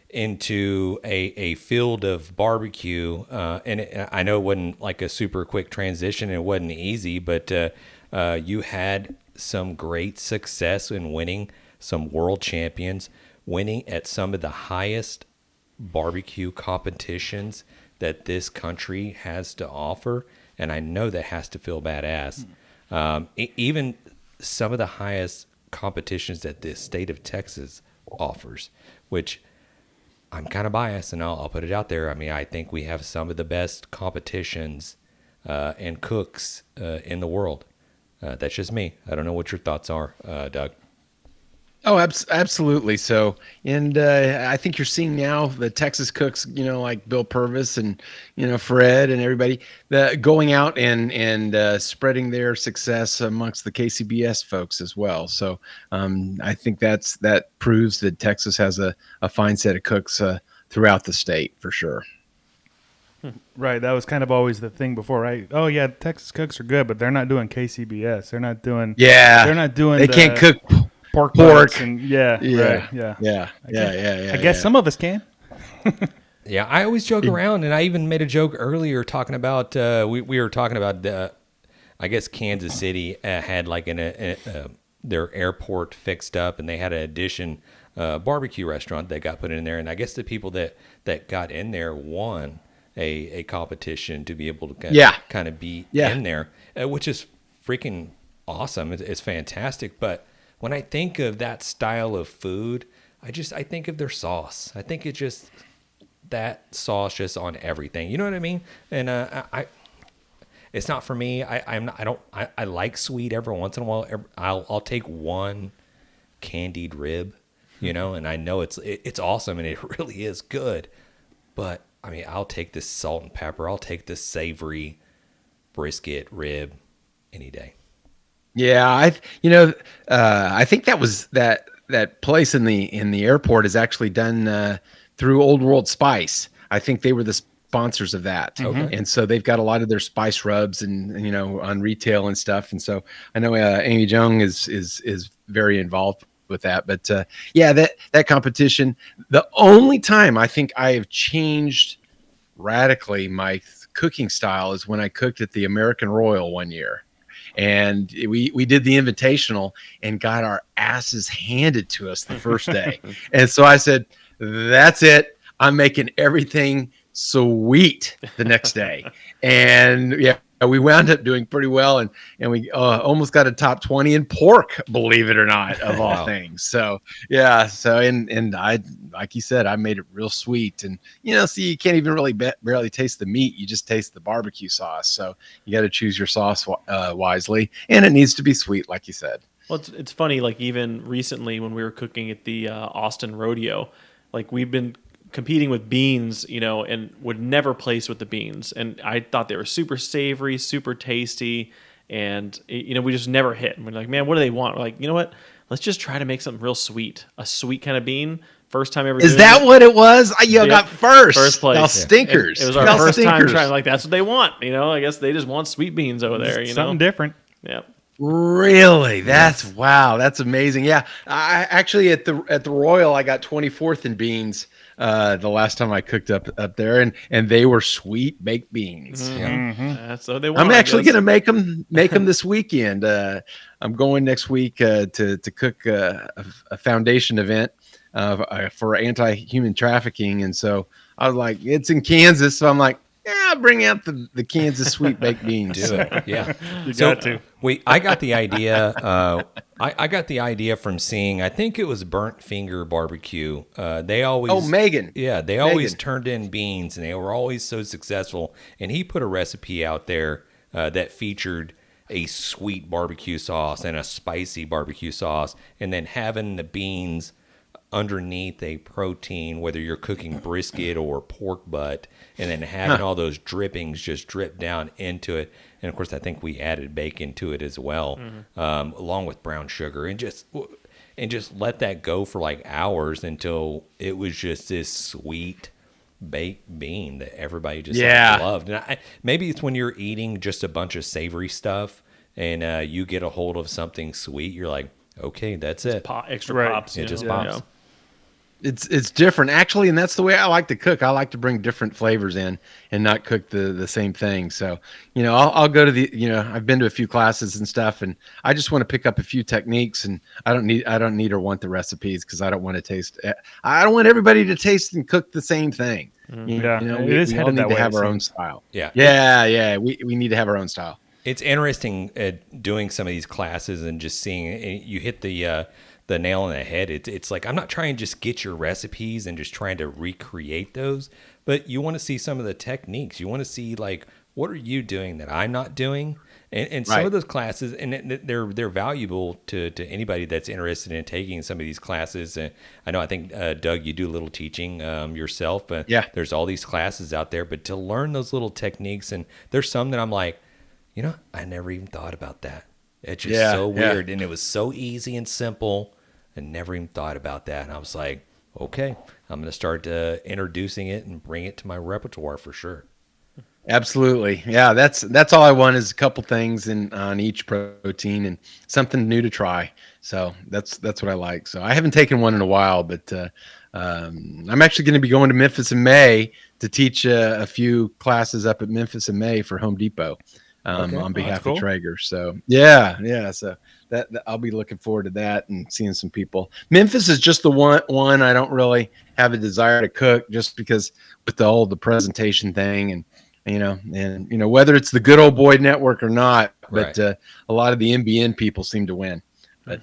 into a field of barbecue, and I know it wasn't like a super quick transition. It wasn't easy, but you had some great success in winning some world champions, winning at some of the highest barbecue competitions that this country has to offer, and I know that has to feel badass. Even some of the highest competitions that the state of Texas offers, which I'm kind of biased, and I'll put it out there. I mean, I think we have some of the best competitions and cooks in the world. That's just me. I don't know what your thoughts are, Doug. Oh, absolutely. So, and I think you're seeing now the Texas cooks, like Bill Purvis and, Fred and everybody going out and spreading their success amongst the KCBS folks as well. So I think that proves that Texas has a fine set of cooks throughout the state for sure. Right. That was kind of always the thing before, right? Oh yeah, Texas cooks are good, but they're not doing KCBS. They're not doing. Yeah. They're not doing. They can't cook pork. pork. And yeah. Right. Yeah. I guess some of us can. Yeah, I always joke around, and I even made a joke earlier talking about we were talking about I guess Kansas City had like their airport fixed up, and they had an addition barbecue restaurant that got put in there, and I guess the people that got in there won a competition to be able to kind of be in there, which is freaking awesome. It's fantastic. But when I think of that style of food, I think of their sauce. I think it's just that sauce just on everything. You know what I mean? And it's not for me. I like sweet every once in a while. I'll take one candied rib, and I know it's awesome and it really is good. But I mean, I'll take this salt and pepper. I'll take this savory brisket rib any day. Yeah, I think that was that place in the airport is actually done through Old World Spice. I think they were the sponsors of that. Okay. And so they've got a lot of their spice rubs and on retail and stuff. And so I know Amy Jung is very involved with that. But that competition, the only time I think I have changed radically my cooking style is when I cooked at the American Royal one year. And we did the invitational and got our asses handed to us the first day. And so I said, that's it. I'm making everything sweet the next day. And we wound up doing pretty well. And we almost got a top 20 in pork, believe it or not, of all things. So, and I, like you said, I made it real sweet. And, see, you can't even really barely taste the meat. You just taste the barbecue sauce. So you got to choose your sauce wisely. And it needs to be sweet, like you said. Well, it's funny, like even recently when we were cooking at the Austin Rodeo, like we've been competing with beans, and would never place with the beans. And I thought they were super savory, super tasty. And, we just never hit. And we're like, man, what do they want? We're like, you know what? Let's just try to make something real sweet. A sweet kind of bean. First time ever. Is that what it was? You got first place. Y'all stinkers. It was our first time trying. Like, that's what they want. I guess they just want sweet beans over there. Something different. Yeah. Really? Wow. That's amazing. Yeah. I actually at the Royal, I got 24th in beans the last time I cooked up there, and they were sweet baked beans. So they want. I'm actually going to make them this weekend. I'm going next week to cook a foundation event for anti-human trafficking, and so I was like, it's in Kansas, so I'm like, bring out the Kansas sweet baked beans. Do it. Yeah, you got to. I got the idea. I got the idea from seeing. I think it was Burnt Finger Barbecue. They always. Megan. Yeah, they always turned in beans, and they were always so successful. And he put a recipe out there that featured a sweet barbecue sauce and a spicy barbecue sauce, and then having the beans underneath a protein, whether you're cooking brisket or pork butt, and then having all those drippings just drip down into it. And of course, I think we added bacon to it as well, along with brown sugar, and just let that go for like hours until it was just this sweet baked bean that everybody just loved. And maybe it's when you're eating just a bunch of savory stuff and you get a hold of something sweet, you're like, okay, that's it. Extra pops. It just pops. It's different actually, and that's the way I like to cook. I like to bring different flavors in and not cook the same thing. So, I'll go to I've been to a few classes and stuff, and I just want to pick up a few techniques, and I don't need or want the recipes because I don't want to taste. I don't want everybody to taste and cook the same thing. We all need to have our own style. Yeah. We need to have our own style. It's interesting doing some of these classes and just seeing you hit the nail on the head. It's like, I'm not trying to just get your recipes and just trying to recreate those, but you want to see some of the techniques. You want to see like, what are you doing that I'm not doing? And some of those classes, and they're valuable to anybody that's interested in taking some of these classes. And I think Doug, you do a little teaching yourself, but there's all these classes out there, but to learn those little techniques, and there's some that I'm like, I never even thought about that. It's just so weird. And it was so easy and simple. I never even thought about that. And I was like, okay, I'm going to start introducing it and bring it to my repertoire for sure. Absolutely. Yeah, that's all I want is a couple things on each protein and something new to try. So that's what I like. So I haven't taken one in a while, but I'm actually going to be going to Memphis in May to teach a few classes up at Memphis in May for Home Depot on behalf of Traeger. So yeah. So that I'll be looking forward to that and seeing some people. Memphis is just the one I don't really have a desire to cook just because with the presentation thing and whether it's the good old boy network or not, but a lot of the MBN people seem to win. But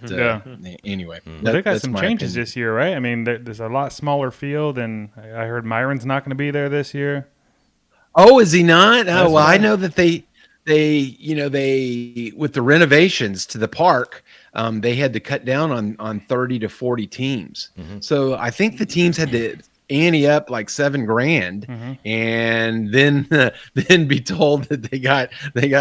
anyway, they got some changes this year, right? I mean, there's a lot smaller field, and I heard Myron's not going to be there this year. Oh, is he not? Oh, well, I know that they with the renovations to the park, they had to cut down on 30 to 40 teams. So I think the teams had to ante up like $7,000 and then be told that they got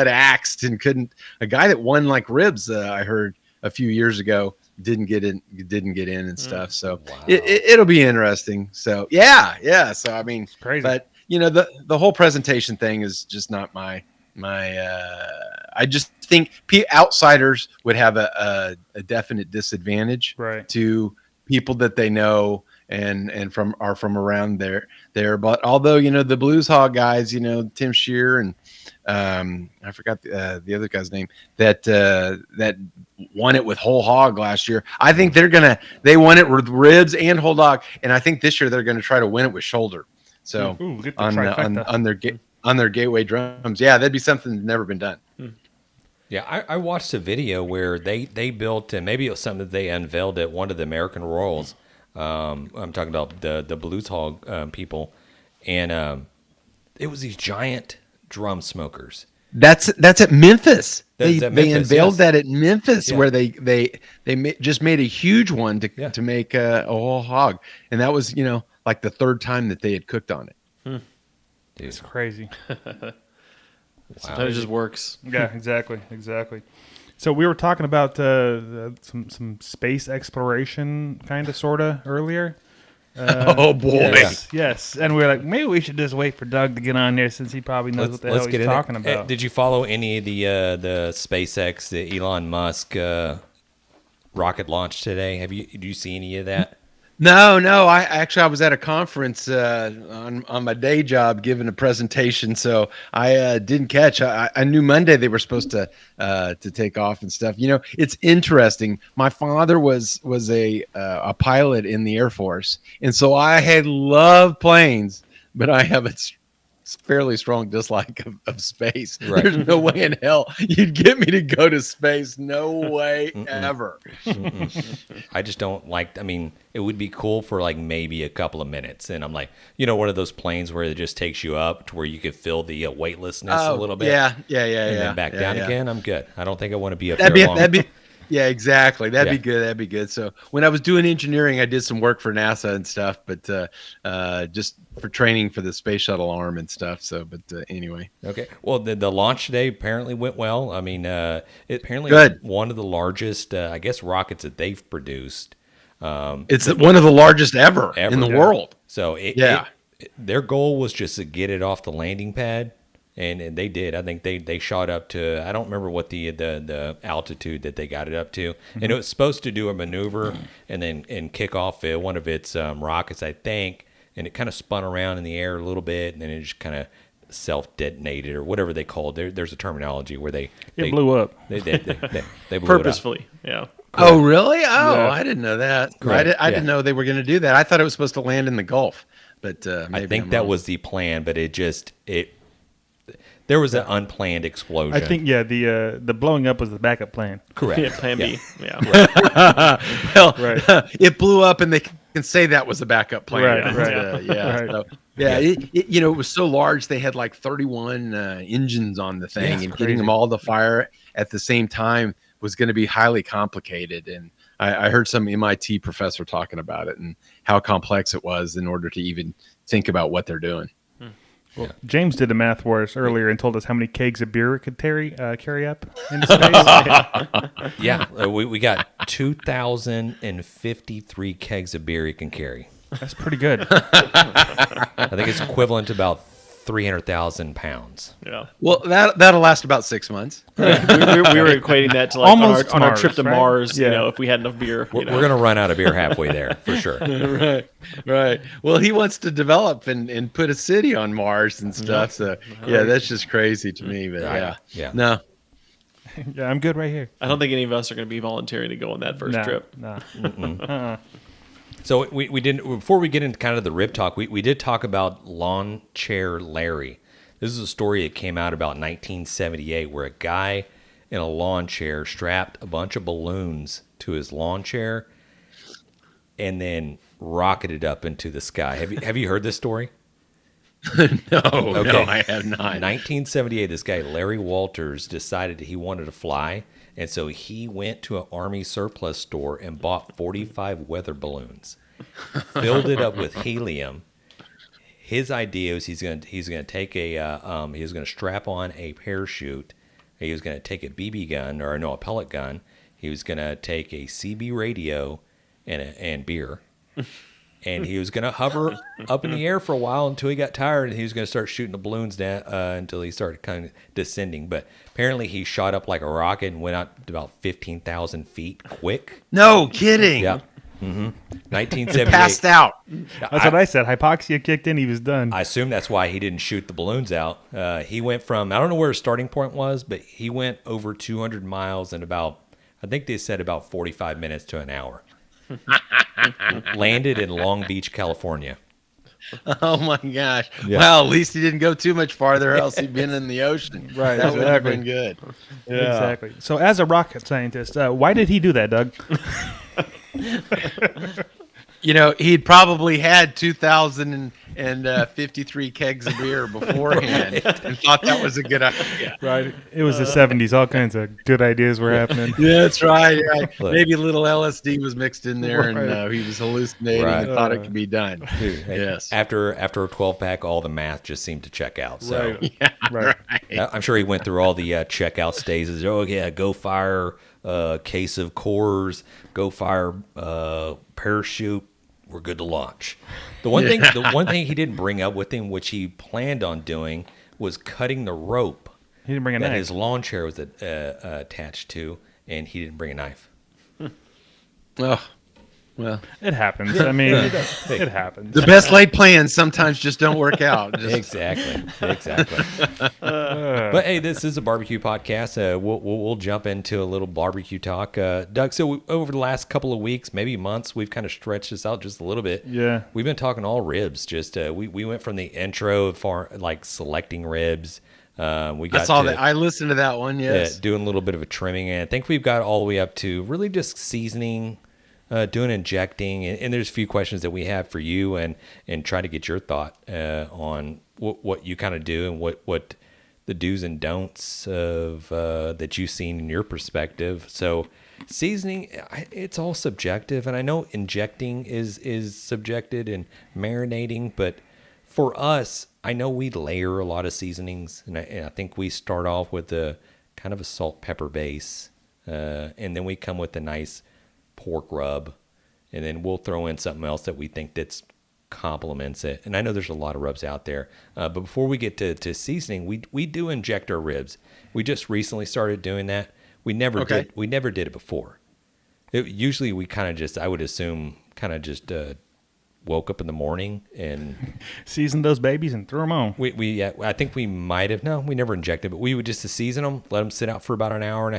axed and couldn't. A guy that won like ribs, I heard a few years ago, didn't get in and stuff. So it'll be interesting. So yeah. So I mean, it's crazy. But the whole presentation thing is just not my. I just think outsiders would have a definite disadvantage to people that they know and are from around there. But although the Blues Hog guys, Tim Shear and I forgot the other guy's name that won it with whole hog last year. I think they won it with ribs and whole dog, and I think this year they're gonna try to win it with shoulder. So on their gateway drums, that'd be something that's never been done. Yeah, I watched a video where they built, and maybe it was something that they unveiled at one of the American Royals. I'm talking about the Blues Hog people, and it was these giant drum smokers. That's at Memphis. They unveiled yes. that at Memphis, where they just made a huge one to make a whole hog, and that was like the third time that they had cooked on it. Dude. It's crazy. Sometimes it just works. Yeah, exactly. So we were talking about some space exploration, kind of, sort of, earlier. Oh boy! Yes, and we were like, maybe we should just wait for Doug to get on there since he probably knows what the hell he's talking about. Did you follow any of the SpaceX, the Elon Musk rocket launch today? Did you see any of that? No. I was at a conference on my day job giving a presentation, so I didn't catch. I knew Monday they were supposed to take off and stuff. It's interesting. My father was a pilot in the Air Force, and so I had loved planes, but I have a fairly strong dislike of space. Right. There's no way in hell you'd get me to go to space. No way ever. I just don't like. I mean, it would be cool for like maybe a couple of minutes, and I'm like, one of those planes where it just takes you up to where you could feel the weightlessness a little bit. Yeah. And then back down again. I'm good. I don't think I want to be up there long. Yeah, exactly. That'd be good. So when I was doing engineering, I did some work for NASA and stuff, but just for training for the space shuttle arm and stuff. So, but anyway. Okay. Well, the launch today apparently went well. I mean, it apparently good. One of the largest, I guess, rockets that they've produced. It's one of the largest ever in the world. So their goal was just to get it off the landing pad. And they did. I think they shot up to, I don't remember what the altitude that they got it up to. And it was supposed to do a maneuver and kick off one of its rockets, I think. And it kind of spun around in the air a little bit, and then it just kind of self-detonated or whatever they called it. There's a terminology where they blew up. They blew purposefully. It up. Yeah. Correct. Oh, really? Oh, yeah. I didn't know that. I didn't know they were going to do that. I thought it was supposed to land in the Gulf. But maybe I think that was the plan, but there was an unplanned explosion. I think, the blowing up was the backup plan. Correct. Yeah, plan B. Yeah. Well, it blew up, and they can say that was a backup plan. Right. So, it was so large, they had like 31 engines on the thing, and getting them all to fire at the same time was going to be highly complicated. And I heard some MIT professor talking about it and how complex it was in order to even think about what they're doing. Well, James did the math for us earlier and told us how many kegs of beer it could carry up into space. We got 2,053 kegs of beer it can carry. That's pretty good. I think it's equivalent to about 300,000 pounds. Yeah. Well, that'll last about 6 months. we were equating that to like Almost on our Mars, trip to right? Mars. Yeah. You know, if we had enough beer. We're going to run out of beer halfway there for sure. Right. Well, he wants to develop and put a city on Mars and stuff. So yeah, that's just crazy to me. But Yeah. no. Yeah, I'm good right here. I don't think any of us are going to be volunteering to go on that first trip. No. So we didn't, before we get into kind of the rib talk, we did talk about Lawn Chair Larry. This is a story that came out about 1978 where a guy in a lawn chair strapped a bunch of balloons to his lawn chair and then rocketed up into the sky. Have you heard this story? No, I have not. 1978, this guy, Larry Walters, decided he wanted to fly. And so he went to an Army surplus store and bought 45 weather balloons, filled it up with helium. His idea was he's going to take he was going to strap on a parachute. He was going to take a BB gun, a pellet gun. He was going to take a CB radio and beer. And he was going to hover up in the air for a while until he got tired, and he was going to start shooting the balloons down until he started kind of descending. But apparently he shot up like a rocket and went out to about 15,000 feet quick. No kidding. Yep. 1978. Passed out. That's what I said. Hypoxia kicked in. He was done. I assume that's why he didn't shoot the balloons out. He went from, I don't know where his starting point was, but he went over 200 miles in about, I think they said about 45 minutes to an hour. Landed in Long Beach, California. Oh my gosh. Yeah. Well, at least he didn't go too much farther, else he'd been in the ocean. Right, That would have exactly. been good. Exactly. So as a rocket scientist, why did he do that, Doug? You know, he'd probably had 2,053 kegs of beer beforehand and thought that was a good idea. Right. It was the 70s. All kinds of good ideas were happening. Yeah, that's right. Yeah. Look. Maybe a little LSD was mixed in there, Right. and he was hallucinating Right. and thought it could be done. Yes. After a 12-pack, all the math just seemed to check out. So Right. I'm sure he went through all the checkout stages. Oh, yeah, go fire a case of Coors, go fire parachute. We're good to launch. The one thing he didn't bring up with him, which he planned on doing, was cutting the rope He didn't bring a that knife. his lawn chair was attached to, and he didn't bring a knife. Oh, well. It happens. I mean, it happens. The best laid plans sometimes just don't work out. Just, Exactly. But hey, this is a barbecue podcast. We'll jump into a little barbecue talk. Doug, so over the last couple of weeks, maybe months, we've kind of stretched this out just a little bit. Yeah. We've been talking all ribs. Just we went from the intro for like selecting ribs. We got I saw that. I listened to that one. Yes. doing a little bit of a trimming, and I think we've got all the way up to really just seasoning. Doing injecting, and there's a few questions that we have for you, and try to get your thought on what you kind of do and what the do's and don'ts of that you've seen in your perspective. So seasoning, it's all subjective, and I know injecting is subjected and marinating, but for us, I know we layer a lot of seasonings, and I think we start off with a kind of a salt pepper base, and then we come with a nice pork rub, and then we'll throw in something else that we think that's complements it. And I know there's a lot of rubs out there, but before we get to seasoning, we do inject our ribs. We just recently started doing that. We never did it before. Usually we kind of just, I would assume, kind of just woke up in the morning and Seasoned those babies and threw them on. I think we might have, no, we never injected, but we would just season them, let them sit out for about an hour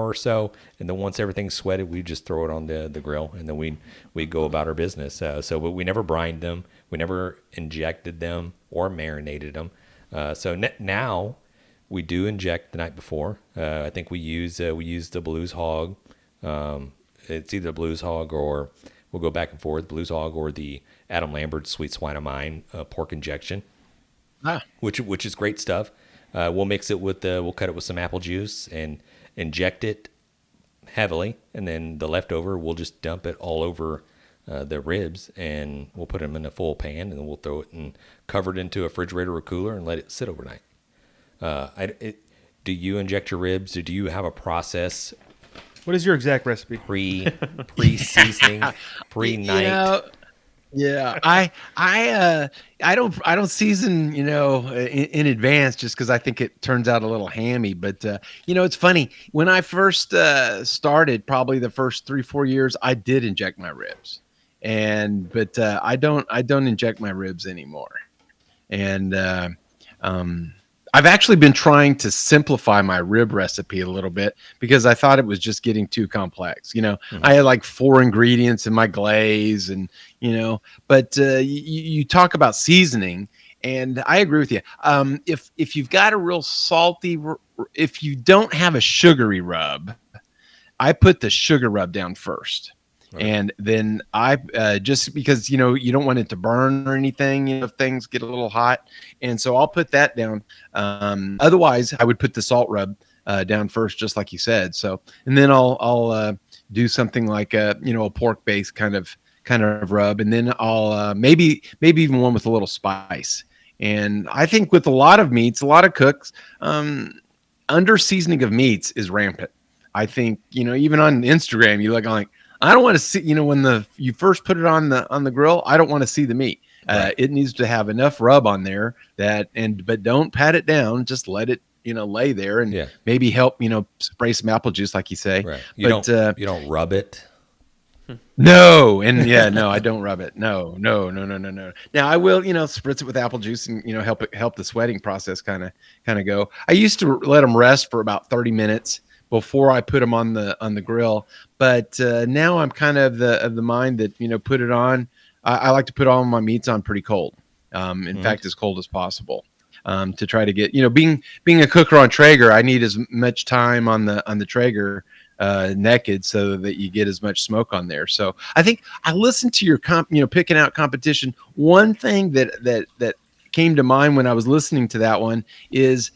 or so, and then once everything's sweated, we just throw it on the grill, and then we go about our business. But we never brined them, we never injected them or marinated them. Now we do inject the night before. I think we use the Blues Hog. It's either Blues Hog or we'll go back and forth, Blues Hog or the Adam Lambert Sweet Swine of Mine pork injection, which is great stuff. We'll mix it with we'll cut it with some apple juice and inject it heavily, and then the leftover we'll just dump it all over the ribs, and we'll put them in a full pan, and then we'll throw it and cover it into a refrigerator or cooler and let it sit overnight. Do you inject your ribs, or do you have a process? What is your exact recipe? Pre-seasoning, pre-night. Yeah, I don't season, in advance just because I think it turns out a little hammy. But it's funny when I first started, probably the first 3-4 years, I did inject my ribs, but I don't inject my ribs anymore, and I've actually been trying to simplify my rib recipe a little bit because I thought it was just getting too complex. I had like 4 ingredients in my glaze but you talk about seasoning and I agree with you. If you've got a real salty, if you don't have a sugary rub, I put the sugar rub down first. Right. And then I just because you don't want it to burn or anything, if things get a little hot, and so I'll put that down. Otherwise, I would put the salt rub down first, just like you said. So, and then I'll do something like a pork based kind of rub, and then I'll maybe even one with a little spice. And I think with a lot of meats, a lot of cooks, under seasoning of meats is rampant. I think even on Instagram, you look like. I don't want to see, when you first put it on the grill, I don't want to see the meat. Right. It needs to have enough rub on there but don't pat it down. Just let it, lay there and maybe help, spray some apple juice, like you say. Right. You don't rub it. No. And no, I don't rub it. No. Now I will, spritz it with apple juice and, help the sweating process kind of go. I used to let them rest for about 30 minutes before I put them on the grill. But now I'm kind of the mind that, put it on. I like to put all of my meats on pretty cold. In fact, as cold as possible, to try to get, being a cooker on Traeger, I need as much time on the Traeger naked so that you get as much smoke on there. So I think I listened to your picking out competition. One thing that came to mind when I was listening to that one is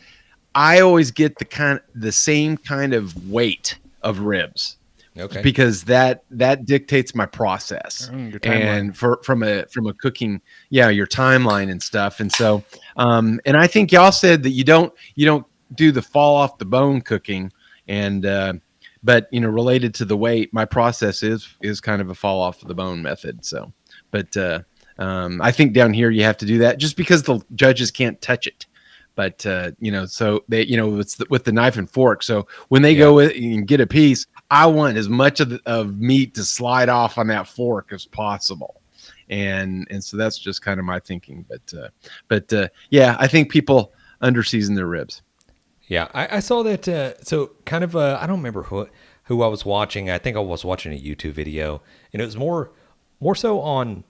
I always get the same kind of weight of ribs. Okay. Because that dictates my process and from a cooking, your timeline and stuff. And so, and I think y'all said that you don't do the fall off the bone cooking and, but related to the weight, my process is kind of a fall off the bone method. So, but, I think down here you have to do that just because the judges can't touch it. But so they, it's with the knife and fork. So when they go and get a piece, I want as much of meat to slide off on that fork as possible, and so that's just kind of my thinking. But I think people underseason their ribs. Yeah, I saw that. So kind of, I don't remember who I was watching. I think I was watching a YouTube video, and it was more so on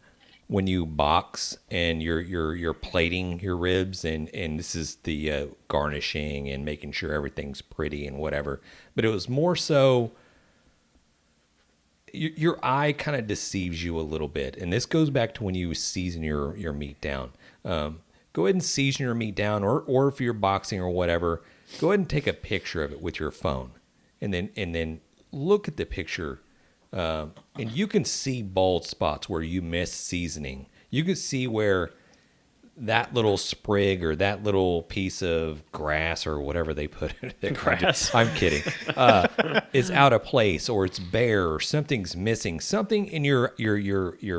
when you box and you're plating your ribs and this is the garnishing and making sure everything's pretty and whatever. But it was more so your eye kind of deceives you a little bit. And this goes back to when you season your meat down. Go ahead and season your meat down or if you're boxing or whatever, go ahead and take a picture of it with your phone and then look at the picture. And you can see bald spots where you miss seasoning. You can see where that little sprig or that little piece of grass or whatever they put in it. Grass. I'm kidding. Is out of place or it's bare or something's missing. Something in your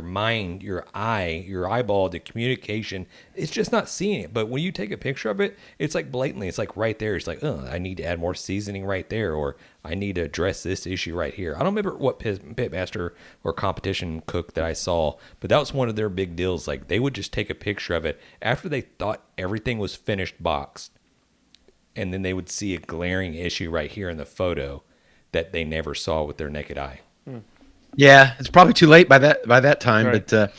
mind, your eyeball, the communication, it's just not seeing it. But when you take a picture of it, it's like blatantly, it's like right there. It's like, oh, I need to add more seasoning right there, or I need to address this issue right here. I don't remember what pitmaster or competition cook that I saw, but that was one of their big deals. Like they would just take a picture of it after they thought everything was finished boxed, and then they would see a glaring issue right here in the photo that they never saw with their naked eye. Yeah, it's probably too late by that time. Right. But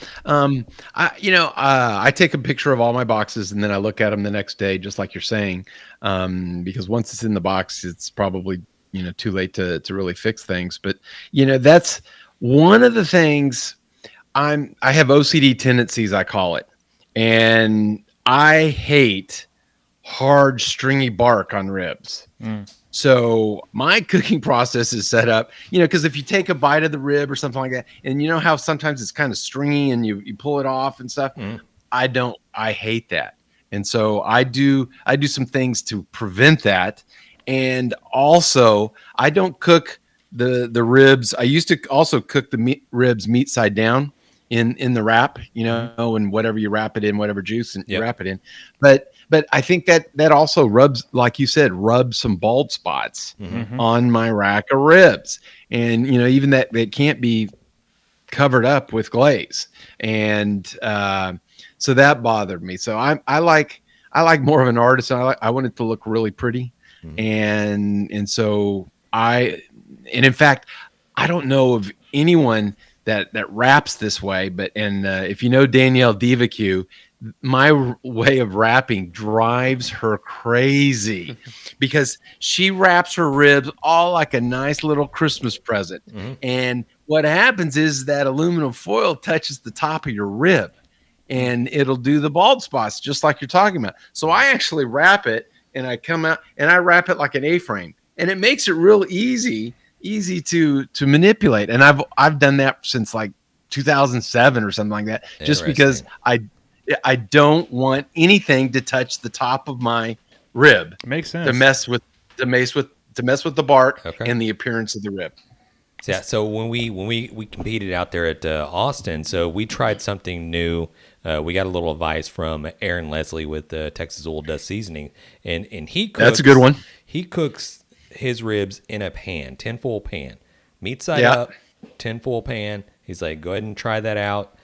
I take a picture of all my boxes and then I look at them the next day, just like you're saying, because once it's in the box, it's probably too late to really fix things. But that's one of the things. I have OCD tendencies, I call it, and I hate hard, stringy bark on ribs. So my cooking process is set up, because if you take a bite of the rib or something like that, and how sometimes it's kind of stringy and you pull it off and stuff, I hate that. And so I do some things to prevent that. And also I don't cook the ribs. I used to also cook the ribs meat side down, in the wrap, and whatever you wrap it in, whatever juice and you wrap it in. But I think that also rubs, like you said, rubs some bald spots on my rack of ribs. And, even that it can't be covered up with glaze. And so that bothered me. So I like more of an artist. I want it to look really pretty. And so in fact, I don't know of anyone that wraps this way, but if you know Danielle BBQ, my way of wrapping drives her crazy because she wraps her ribs all like a nice little Christmas present. And what happens is that aluminum foil touches the top of your rib and it'll do the bald spots just like you're talking about. So I actually wrap it and I come out and I wrap it like an A-frame, and it makes it real easy to manipulate. And I've done that since like 2007 or something like that, just because I don't want anything to touch the top of my rib. Makes sense. To mess with the bark and the appearance of the rib. Yeah. So when we competed out there at Austin, so we tried something new. We got a little advice from Aaron Leslie with Texas Oil Dust Seasoning, and he cooks. That's a good one. He cooks his ribs in a pan, tinfoil pan, meat side up, tinfoil pan. He's like, go ahead and try that out.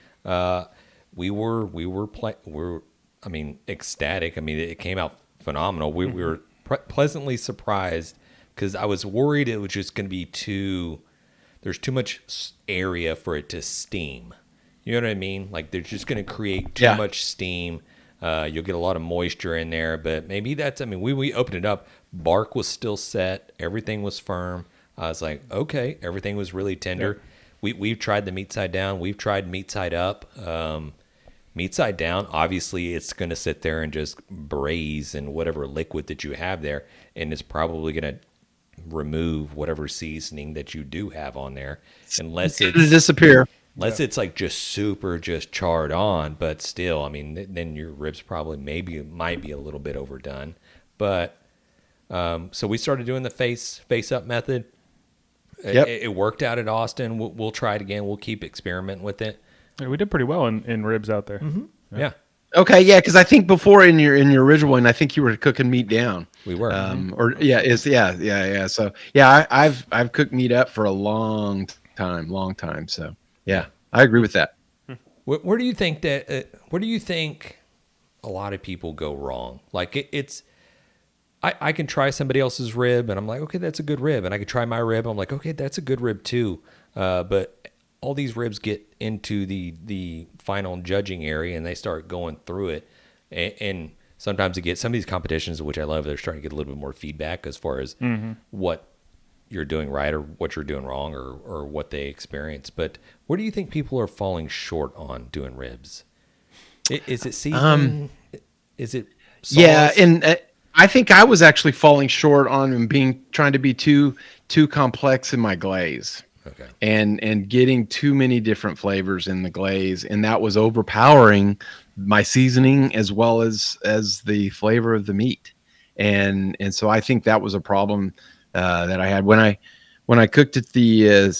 We were ecstatic. I mean, it came out phenomenal. We were pleasantly surprised because I was worried it was just going to be there's too much area for it to steam. You know what I mean? Like they're just going to create too much steam. You'll get a lot of moisture in there, but maybe we opened it up. Bark was still set. Everything was firm. I was like, okay, everything was really tender. Yeah. We've tried the meat side down. We've tried meat side up. Meat side down, obviously it's going to sit there and just braise in whatever liquid that you have there, and it's probably going to remove whatever seasoning that you do have on there, unless it's disappear. Unless it's like just super just charred on, but still, I mean, then your ribs probably might be a little bit overdone. But so we started doing the face up method. It worked out at Austin. We'll try it again. We'll keep experimenting with it. Yeah, we did pretty well in ribs out there. Yeah. Okay, yeah, because I think before in your original one, I think you were cooking meat down. We were. So yeah, I've cooked meat up for a long time. So yeah, I agree with that. Where do you think where do you think a lot of people go wrong? Like I can try somebody else's rib and I'm like, okay, that's a good rib, and I can try my rib. I'm like, okay, that's a good rib too. But all these ribs get into the final judging area and they start going through it. And sometimes you get some of these competitions, which I love, they're starting to get a little bit more feedback as far as what you're doing right or what you're doing wrong or what they experience. But where do you think people are falling short on doing ribs? Is it seasoning? Is it sauce? Yeah, and I think I was actually falling short on trying to be too complex in my glaze. Okay. And getting too many different flavors in the glaze, and that was overpowering my seasoning as well as the flavor of the meat. And so I think that was a problem that I had when I cooked at the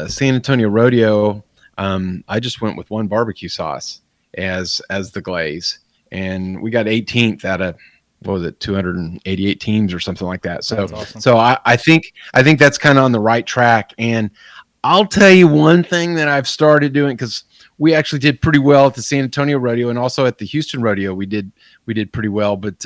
San Antonio Rodeo. I just went with one barbecue sauce as the glaze, and we got 18th out of, what was it, 288 teams or something like that. So, awesome. So I think that's kind of on the right track. And I'll tell you one thing that I've started doing, because we actually did pretty well at the San Antonio Rodeo and also at the Houston Rodeo. We did pretty well, but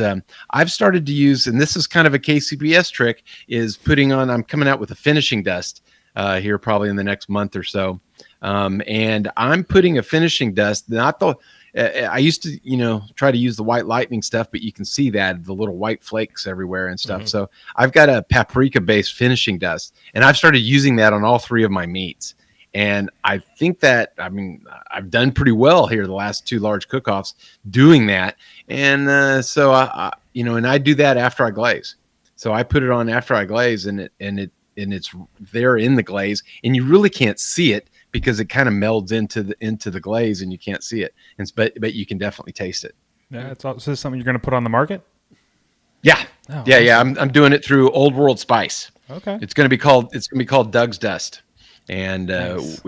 I've started to use, and this is kind of a KCBS trick, is I'm coming out with a finishing dust here probably in the next month or so. And I'm putting a finishing dust, not the, I used to, try to use the white lightning stuff, but you can see that the little white flakes everywhere and stuff. So I've got a paprika based finishing dust, and I've started using that on all three of my meats. And I think that, I've done pretty well here the last two large cook-offs doing that. And so I do that after I glaze. So I put it on after I glaze, and it's there in the glaze, and you really can't see it, because it kind of melds into the glaze and you can't see it. But you can definitely taste it. Yeah, so this is something you're going to put on the market? Yeah. Oh, Yeah. awesome. I'm doing it through Old World Spice. Okay. It's going to be called Doug's Dust. And nice.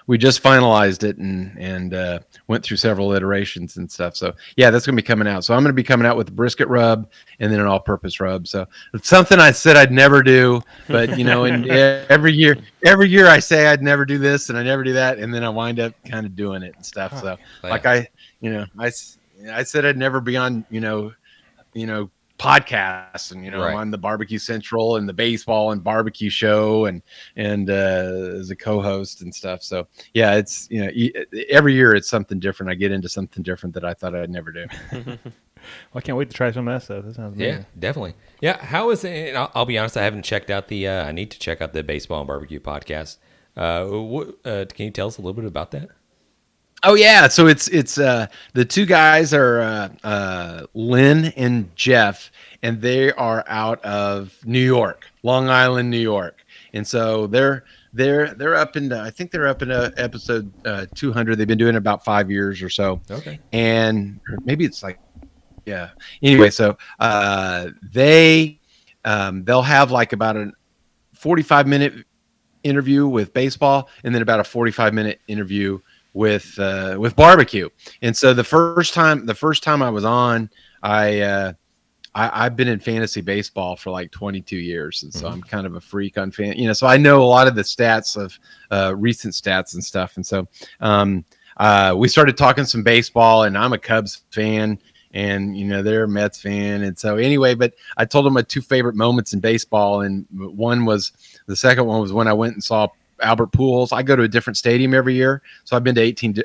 we just finalized it and went through several iterations and stuff. So yeah, that's going to be coming out. So I'm going to be coming out with the brisket rub and then an all-purpose rub. So it's something I said I'd never do, but you know, and every year I say I'd never do this and I never do that, and then I wind up kind of doing it and stuff. So like I said I'd never be on podcasts and on the Barbecue Central and the baseball and barbecue show and as a co-host and stuff. So yeah, it's every year it's something different. I get into something different that I thought I'd never do. Well, I can't wait to try some of that stuff. That sounds amazing. Yeah, definitely. Yeah, how is it? I'll be honest, I haven't checked out I need to check out the baseball and barbecue podcast. Can you tell us a little bit about that? Oh yeah, so it's the two guys are Lynn and Jeff, and they are out of New York, Long Island, New York, and so they're up into, I think they're up into episode 200. They've been doing it about 5 years or so. Okay, and maybe it's like Anyway, so they'll have like about a 45-minute interview with baseball, and then about a 45-minute interview with barbecue. And so the first time I was on, I've been in fantasy baseball for like 22 years, and so I'm kind of a freak on so I know a lot of the stats of recent stats and stuff. And so we started talking some baseball, and I'm a Cubs fan, and they're a Mets fan. And so anyway, but I told them my two favorite moments in baseball, and the second one was when I went and saw Albert Pujols. I go to a different stadium every year, so I've been to 18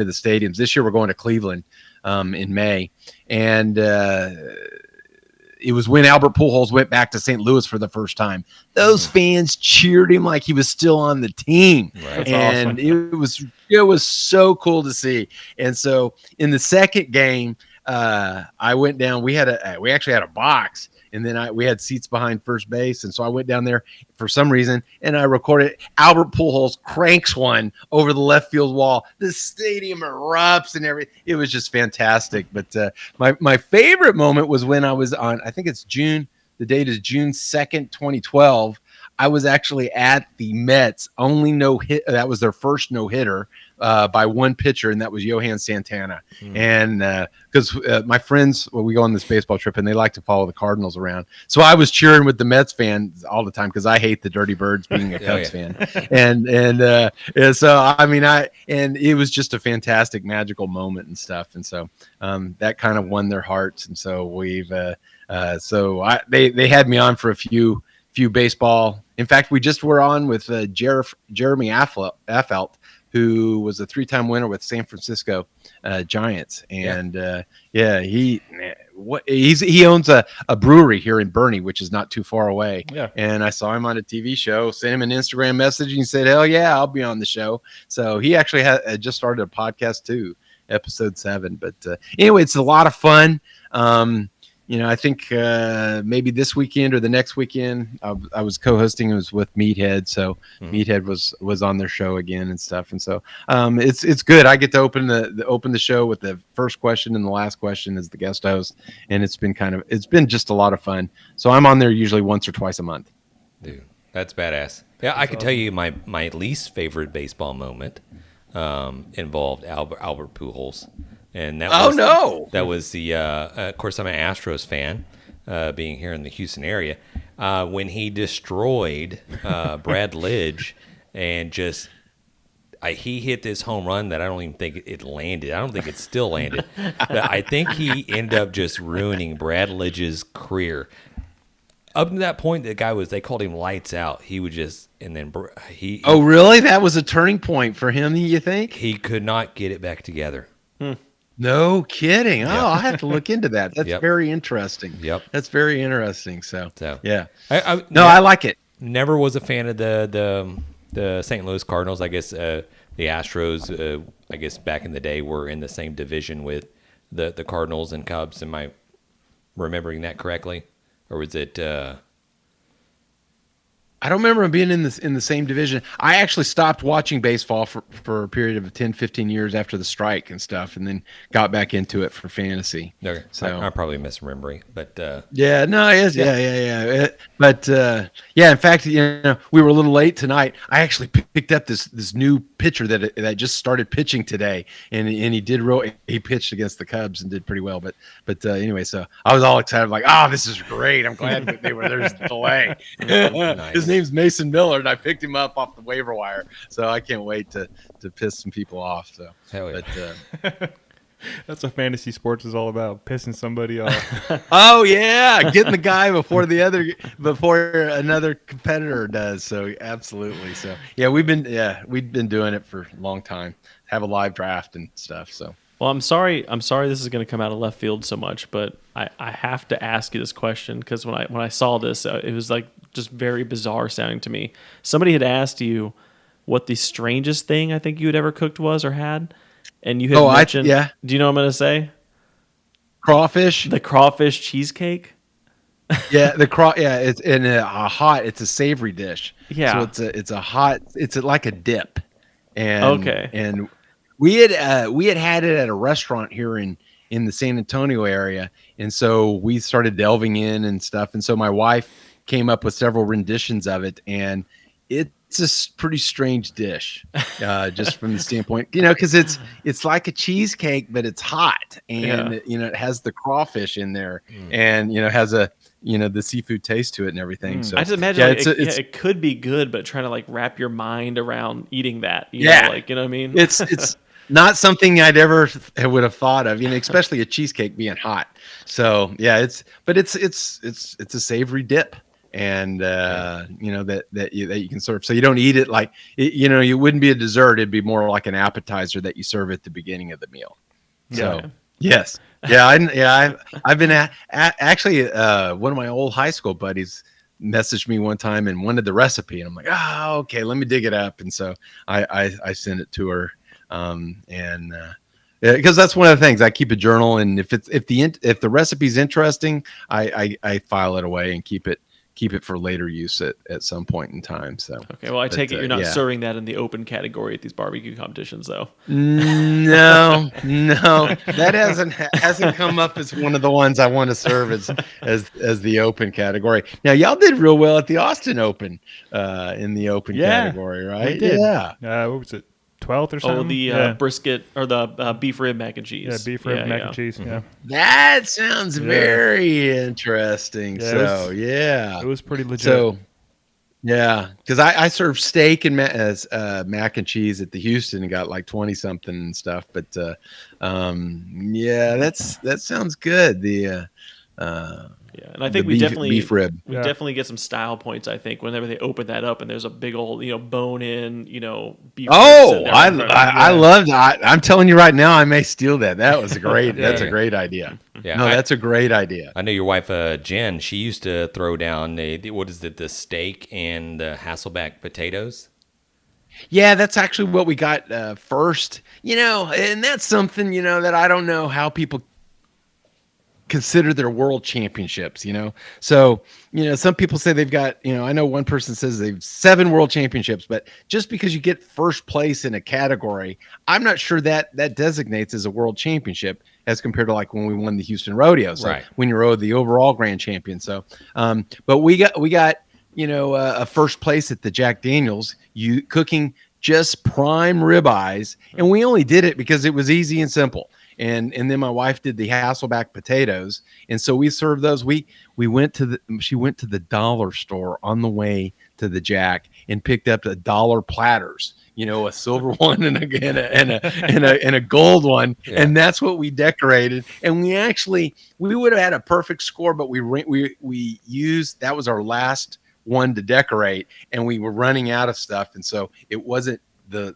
of the stadiums. This year we're going to Cleveland in May, and it was when Albert Pujols went back to St. Louis for the first time. Those fans cheered him like he was still on the team, Right. and awesome. it was so cool to see. And so in the second game, I went down. We actually had a box, and then we had seats behind first base, and so I went down there for some reason, and I recorded Albert Pujols cranks one over the left field wall. The stadium erupts and everything. It was just fantastic. But my favorite moment was when I was on, I think it's June. The date is June 2nd, 2012. I was actually at the Mets only no-hit. That was their first no-hitter by one pitcher, and that was Johan Santana. And because my friends, we go on this baseball trip, and they like to follow the Cardinals around. So I was cheering with the Mets fans all the time because I hate the Dirty Birds, being a Cubs fan. And so and it was just a fantastic, magical moment and stuff. And so that kind of won their hearts. And so they had me on for a few baseball. In fact, we just were on with Jeremy Affeldt, who was a 3-time winner with San Francisco Giants. And he owns a brewery here in Bernie, which is not too far away. Yeah. And I saw him on a TV show, sent him an Instagram message, and he said, hell yeah, I'll be on the show. So he actually had just started a podcast too, episode 7. But anyway, it's a lot of fun. I think maybe this weekend or the next weekend, I was co-hosting. It was with Meathead, so Meathead was on their show again and stuff. And so it's good. I get to open the show with the first question and the last question as the guest host, and it's been just a lot of fun. So I'm on there usually once or twice a month. Dude, that's badass. Yeah, I could tell you my least favorite baseball moment involved Albert Pujols. And that was the of course, I'm an Astros fan, being here in the Houston area, when he destroyed Brad Lidge, and he hit this home run that I don't even think it landed. I don't think it still landed. But I think he ended up just ruining Brad Lidge's career. Up to that point, the guy they called him lights out. He would just, and then he. Oh, really? That was a turning point for him, you think? He could not get it back together. No kidding. Oh, I'll have to look into that. That's very interesting. Yep. That's very interesting. So yeah. I like it. Never was a fan of the St. Louis Cardinals. I guess the Astros, I guess back in the day, were in the same division with the Cardinals and Cubs. Am I remembering that correctly? Or was it I don't remember him being in the same division. I actually stopped watching baseball for a period of 10, 15 years after the strike and stuff, and then got back into it for fantasy. Okay. So I'm probably misremembering, but yeah, no, it is. Yeah. But in fact, we were a little late tonight. I actually picked up this new pitcher that just started pitching today, and he pitched against the Cubs and did pretty well. But anyway, so I was all excited, like, oh, this is great. I'm glad that there's a delay. Nice. His name's Mason Miller, and I picked him up off the waiver wire. So I can't wait to piss some people off. So Hell yeah. but That's what fantasy sports is all about, pissing somebody off. oh yeah, getting the guy before another competitor does. So absolutely. So yeah, we've been doing it for a long time. Have a live draft and stuff. So Well, I'm sorry this is going to come out of left field so much, but I have to ask you this question because when I saw this, it was like just very bizarre sounding to me. Somebody had asked you what the strangest thing I think you had ever cooked was or had, and you had mentioned. Do you know what I'm going to say? Crawfish. The crawfish cheesecake. Yeah, it's in a hot. It's a savory dish. Yeah. So it's a hot. It's like a dip. And Okay. And we had it at a restaurant here in the San Antonio area, and so we started delving in and stuff. And so my wife came up with several renditions of it, and it's a pretty strange dish, just from the standpoint, because it's like a cheesecake, but it's hot, and it has the crawfish in there, and has a the seafood taste to it and everything. So I just imagine it could be good, but trying to like wrap your mind around eating that. You know what I mean? It's not something I'd ever would have thought of, especially a cheesecake being hot. So yeah, it's a savory dip, and that you can serve. So you don't eat it like it wouldn't be a dessert. It'd be more like an appetizer that you serve at the beginning of the meal. So yes, I've been actually one of my old high school buddies messaged me one time and wanted the recipe, and I'm like, okay, let me dig it up. And so I sent it to her. Because that's one of the things, I keep a journal, and if the recipe's interesting, I file it away and keep it for later use at some point in time. So okay, well, I take it you're not serving that in the open category at these barbecue competitions, though. No, that hasn't come up as one of the ones I want to serve as the open category. Now, y'all did real well at the Austin Open in the open category, right? We did. Yeah. What was it? 12th or something? Oh, the brisket or the beef rib mac and cheese. Yeah, beef rib mac and cheese. Yeah, that sounds very interesting. Yeah, it was pretty legit. So, yeah, because I served steak and mac and cheese at the Houston and got like 20 something and stuff. But that sounds good. And I think we beef rib. We definitely get some style points. I think whenever they open that up and there's a big old bone in beef. Oh, I loved. I'm telling you right now, I may steal that. That was a great. That's a great idea. Yeah, that's a great idea. I know your wife Jen. She used to throw down the steak and the Hasselback potatoes. Yeah, that's actually what we got first. And that's something that I don't know how people consider their world championships, so some people say they've got, I know one person says they've 7 world championships, but just because you get first place in a category, I'm not sure that designates as a world championship as compared to like when we won the Houston Rodeo, so when you're the overall grand champion. So but we got a first place at the Jack Daniels, cooking just prime ribeyes, and we only did it because it was easy and simple. And then my wife did the Hasselback potatoes, and so we served those. She went to the dollar store on the way to the Jack and picked up the dollar platters, a silver one and a gold one, and that's what we decorated. And we would have had a perfect score, but we used, that was our last one to decorate, and we were running out of stuff, and so it wasn't. The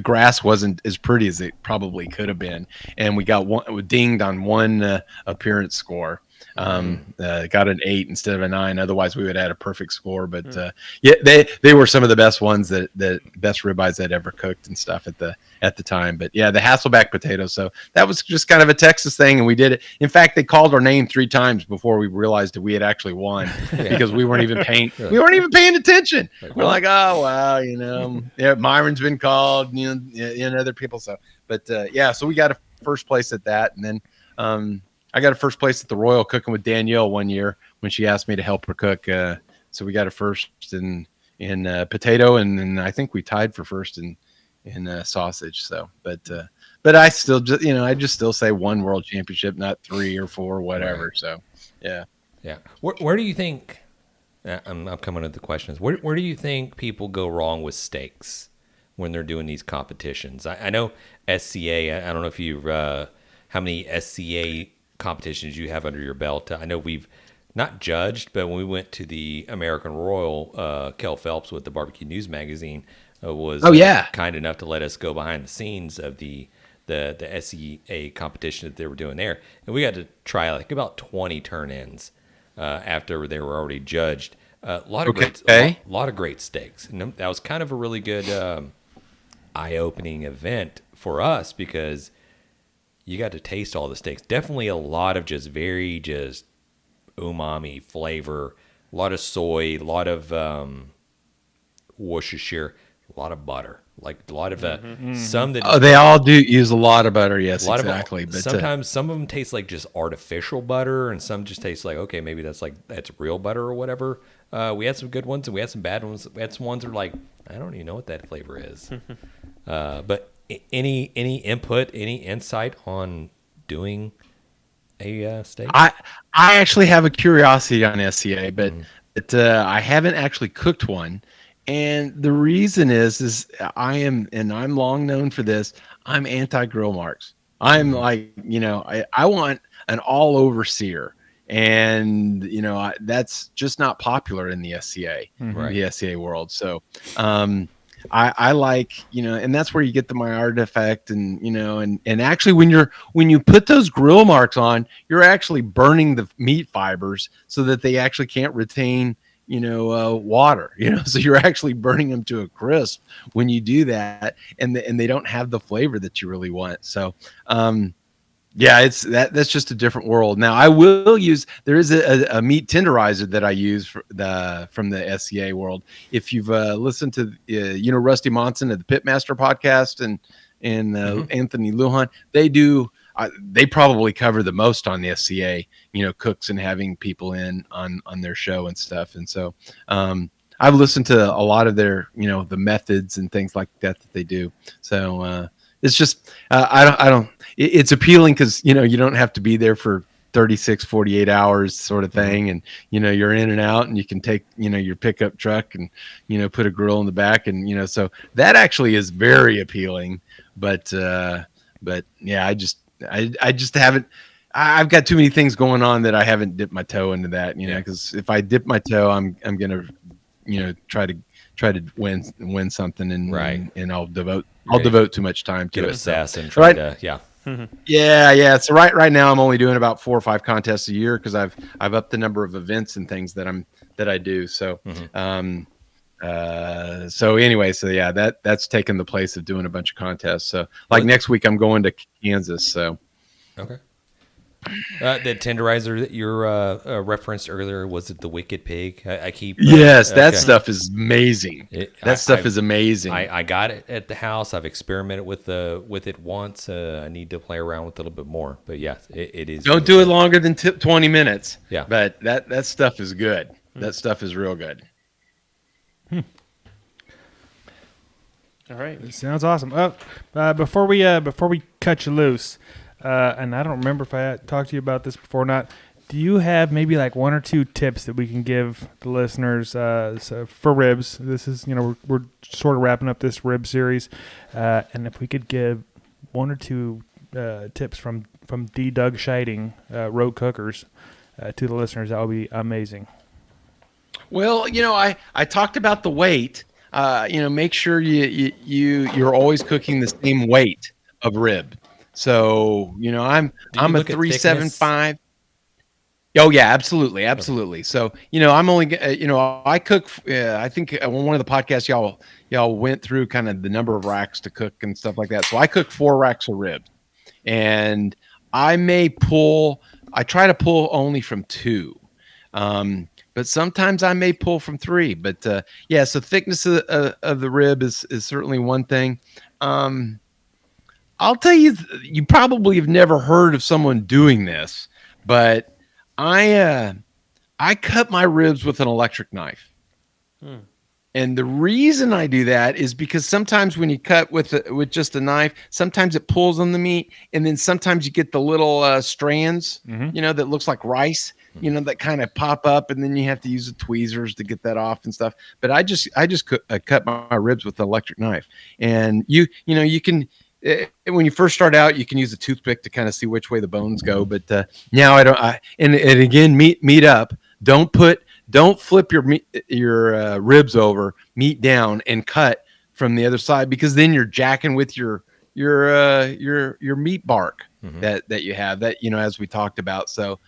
grass wasn't as pretty as it probably could have been, and we dinged on one appearance score. Got an 8 instead of a 9. Otherwise, we would have had a perfect score. But they were some of the best ones the best ribeyes I'd ever cooked and stuff at the time. But yeah, the Hasselback potatoes. So that was just kind of a Texas thing, and we did it. In fact, they called our name 3 times before we realized that we had actually won because we weren't even paying. We weren't even paying attention. We're like, oh wow, Myron's been called, and other people. So, but so we got a first place at that, and then I got a first place at the Royal cooking with Danielle one year when she asked me to help her cook. So we got a first in potato, and I think we tied for first in sausage. So, but I still just I just still say one world championship, not 3 or 4, whatever. Right. So, yeah. Where do you think? I'm coming to the questions. Where do you think people go wrong with steaks when they're doing these competitions? I know SCA. I don't know if you've how many SCA competitions you have under your belt. I know we've not judged, but when we went to the American Royal, Kel Phelps with the Barbecue News Magazine was kind enough to let us go behind the scenes of the SCA competition that they were doing there, and we got to try like about 20 turn-ins after they were already judged. A lot of great steaks, and that was kind of a really good eye-opening event for us because you got to taste all the steaks. Definitely a lot of just umami flavor, a lot of soy, a lot of Worcestershire, a lot of butter, like a lot of some that they all do use a lot of butter. Yes, exactly. But sometimes some of them taste like just artificial butter, and some just taste like okay, maybe that's real butter or whatever. We had some good ones and we had some bad ones. We had some ones that are like I don't even know what that flavor is. But any input, any insight on doing a steak? I actually have a curiosity on SCA, but I haven't actually cooked one. And the reason is I'm long known for this. I'm anti-grill marks. I'm like, I want an all over sear. And, that's just not popular in the SCA, the SCA world. So, I like, and that's where you get the Maillard effect and actually when you put those grill marks on, you're actually burning the meat fibers so that they actually can't retain, water, so you're actually burning them to a crisp when you do that and they don't have the flavor that you really want. So, that's just a different world. Now I will use, there is a meat tenderizer that I use from the SCA world. If you've listened to, Rusty Monson of the Pitmaster podcast and Anthony Lujan, they probably cover the most on the SCA, cooks and having people in on their show and stuff. And so, I've listened to a lot of their, the methods and things like that they do. So, it's just, it's appealing because, you don't have to be there for 36, 48 hours sort of thing. And, you're in and out and you can take, your pickup truck and, put a grill in the back. And, so that actually is very appealing. But yeah, I just haven't, I've got too many things going on that I haven't dipped my toe into that, because if I dip my toe, I'm going to, try to win something and I'll devote too much time to it. Assassin, Yeah. So right now I'm only doing about 4 or 5 contests a year because I've upped the number of events and things that I do. So, that's taken the place of doing a bunch of contests. So next week I'm going to Kansas. So, okay. The tenderizer that you referenced earlier, was it the Wicked Pig? Yes, that stuff is amazing. Is amazing. I got it at the house. I've experimented with it once. I need to play around with it a little bit more. But yeah, it is. Don't do it longer than 20 minutes. Yeah, but that stuff is good. That stuff is real good. All right, it sounds awesome. Before we cut you loose. And I don't remember if I talked to you about this before or not. Do you have maybe like 1 or 2 tips that we can give the listeners for ribs? This is, we're sort of wrapping up this rib series. And if we could give 1 or 2 tips from the Doug Scheiding road cookers to the listeners, that would be amazing. Well, I talked about the weight. Make sure you're always cooking the same weight of rib. So, I'm a 375. Oh yeah, absolutely. Okay. So, I'm only, I cook, I think on one of the podcasts, y'all went through kind of the number of racks to cook and stuff like that. So I cook 4 racks of ribs and I try to pull only from 2. But sometimes I may pull from 3, but, so thickness of the rib is certainly one thing. I'll tell you, you probably have never heard of someone doing this, but I cut my ribs with an electric knife. And the reason I do that is because sometimes when you cut with just a knife, sometimes it pulls on the meat, and then sometimes you get the little strands, that looks like rice, that kind of pop up, and then you have to use the tweezers to get that off and stuff. But I just cut my ribs with an electric knife, and you can. When you first start out, you can use a toothpick to kind of see which way the bones go. But now I don't. And again, meat up. Don't flip your ribs over, meat down, and cut from the other side, because then you're jacking with your meat bark that you have, that as we talked about. So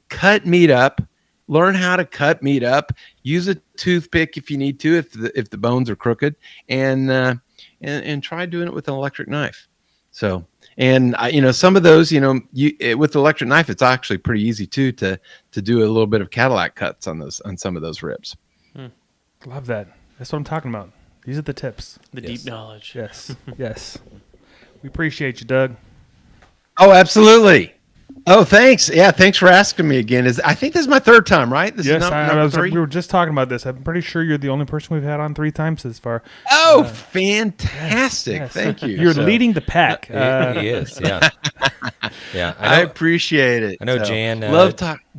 cut meat up. Learn how to cut meat up. Use a toothpick if you need to, if the bones are crooked, and try doing it with an electric knife. So, and some of those, with the electric knife, it's actually pretty easy too to do a little bit of Cadillac cuts on some of those ribs. Love that. That's what I'm talking about. These are the tips. The deep knowledge. Yes. Yes. We appreciate you, Doug. Oh, absolutely. Oh, thanks. Yeah, thanks for asking me again. I think this is my third time, right? This is number 3. We were just talking about this. I'm pretty sure you're the only person we've had on 3 times this far. Oh, fantastic. Yes. Thank you. You're leading the pack. He is, yeah. Yeah, I appreciate it. I know Jan.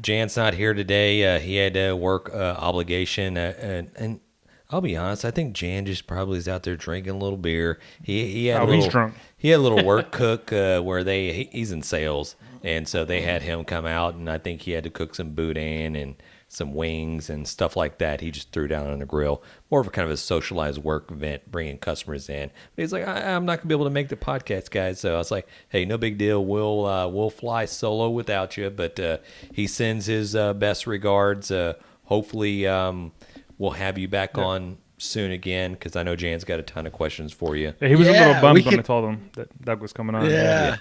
Jan's not here today. He had a work obligation, and I'll be honest. I think Jan just probably is out there drinking a little beer. He's drunk. He had a little work cook where he's in sales, and so they had him come out, and I think he had to cook some boudin and some wings and stuff like that. He just threw down on the grill, more of a kind of a socialized work event, bringing customers in. But he's like, I'm not gonna be able to make the podcast, guys. So I was like, hey, no big deal. We'll fly solo without you. But he sends his best regards. Hopefully, we'll have you back on soon again, because I know Jan's got a ton of questions for you. Yeah, he was a little bummed when I told him that Doug was coming on. Yeah.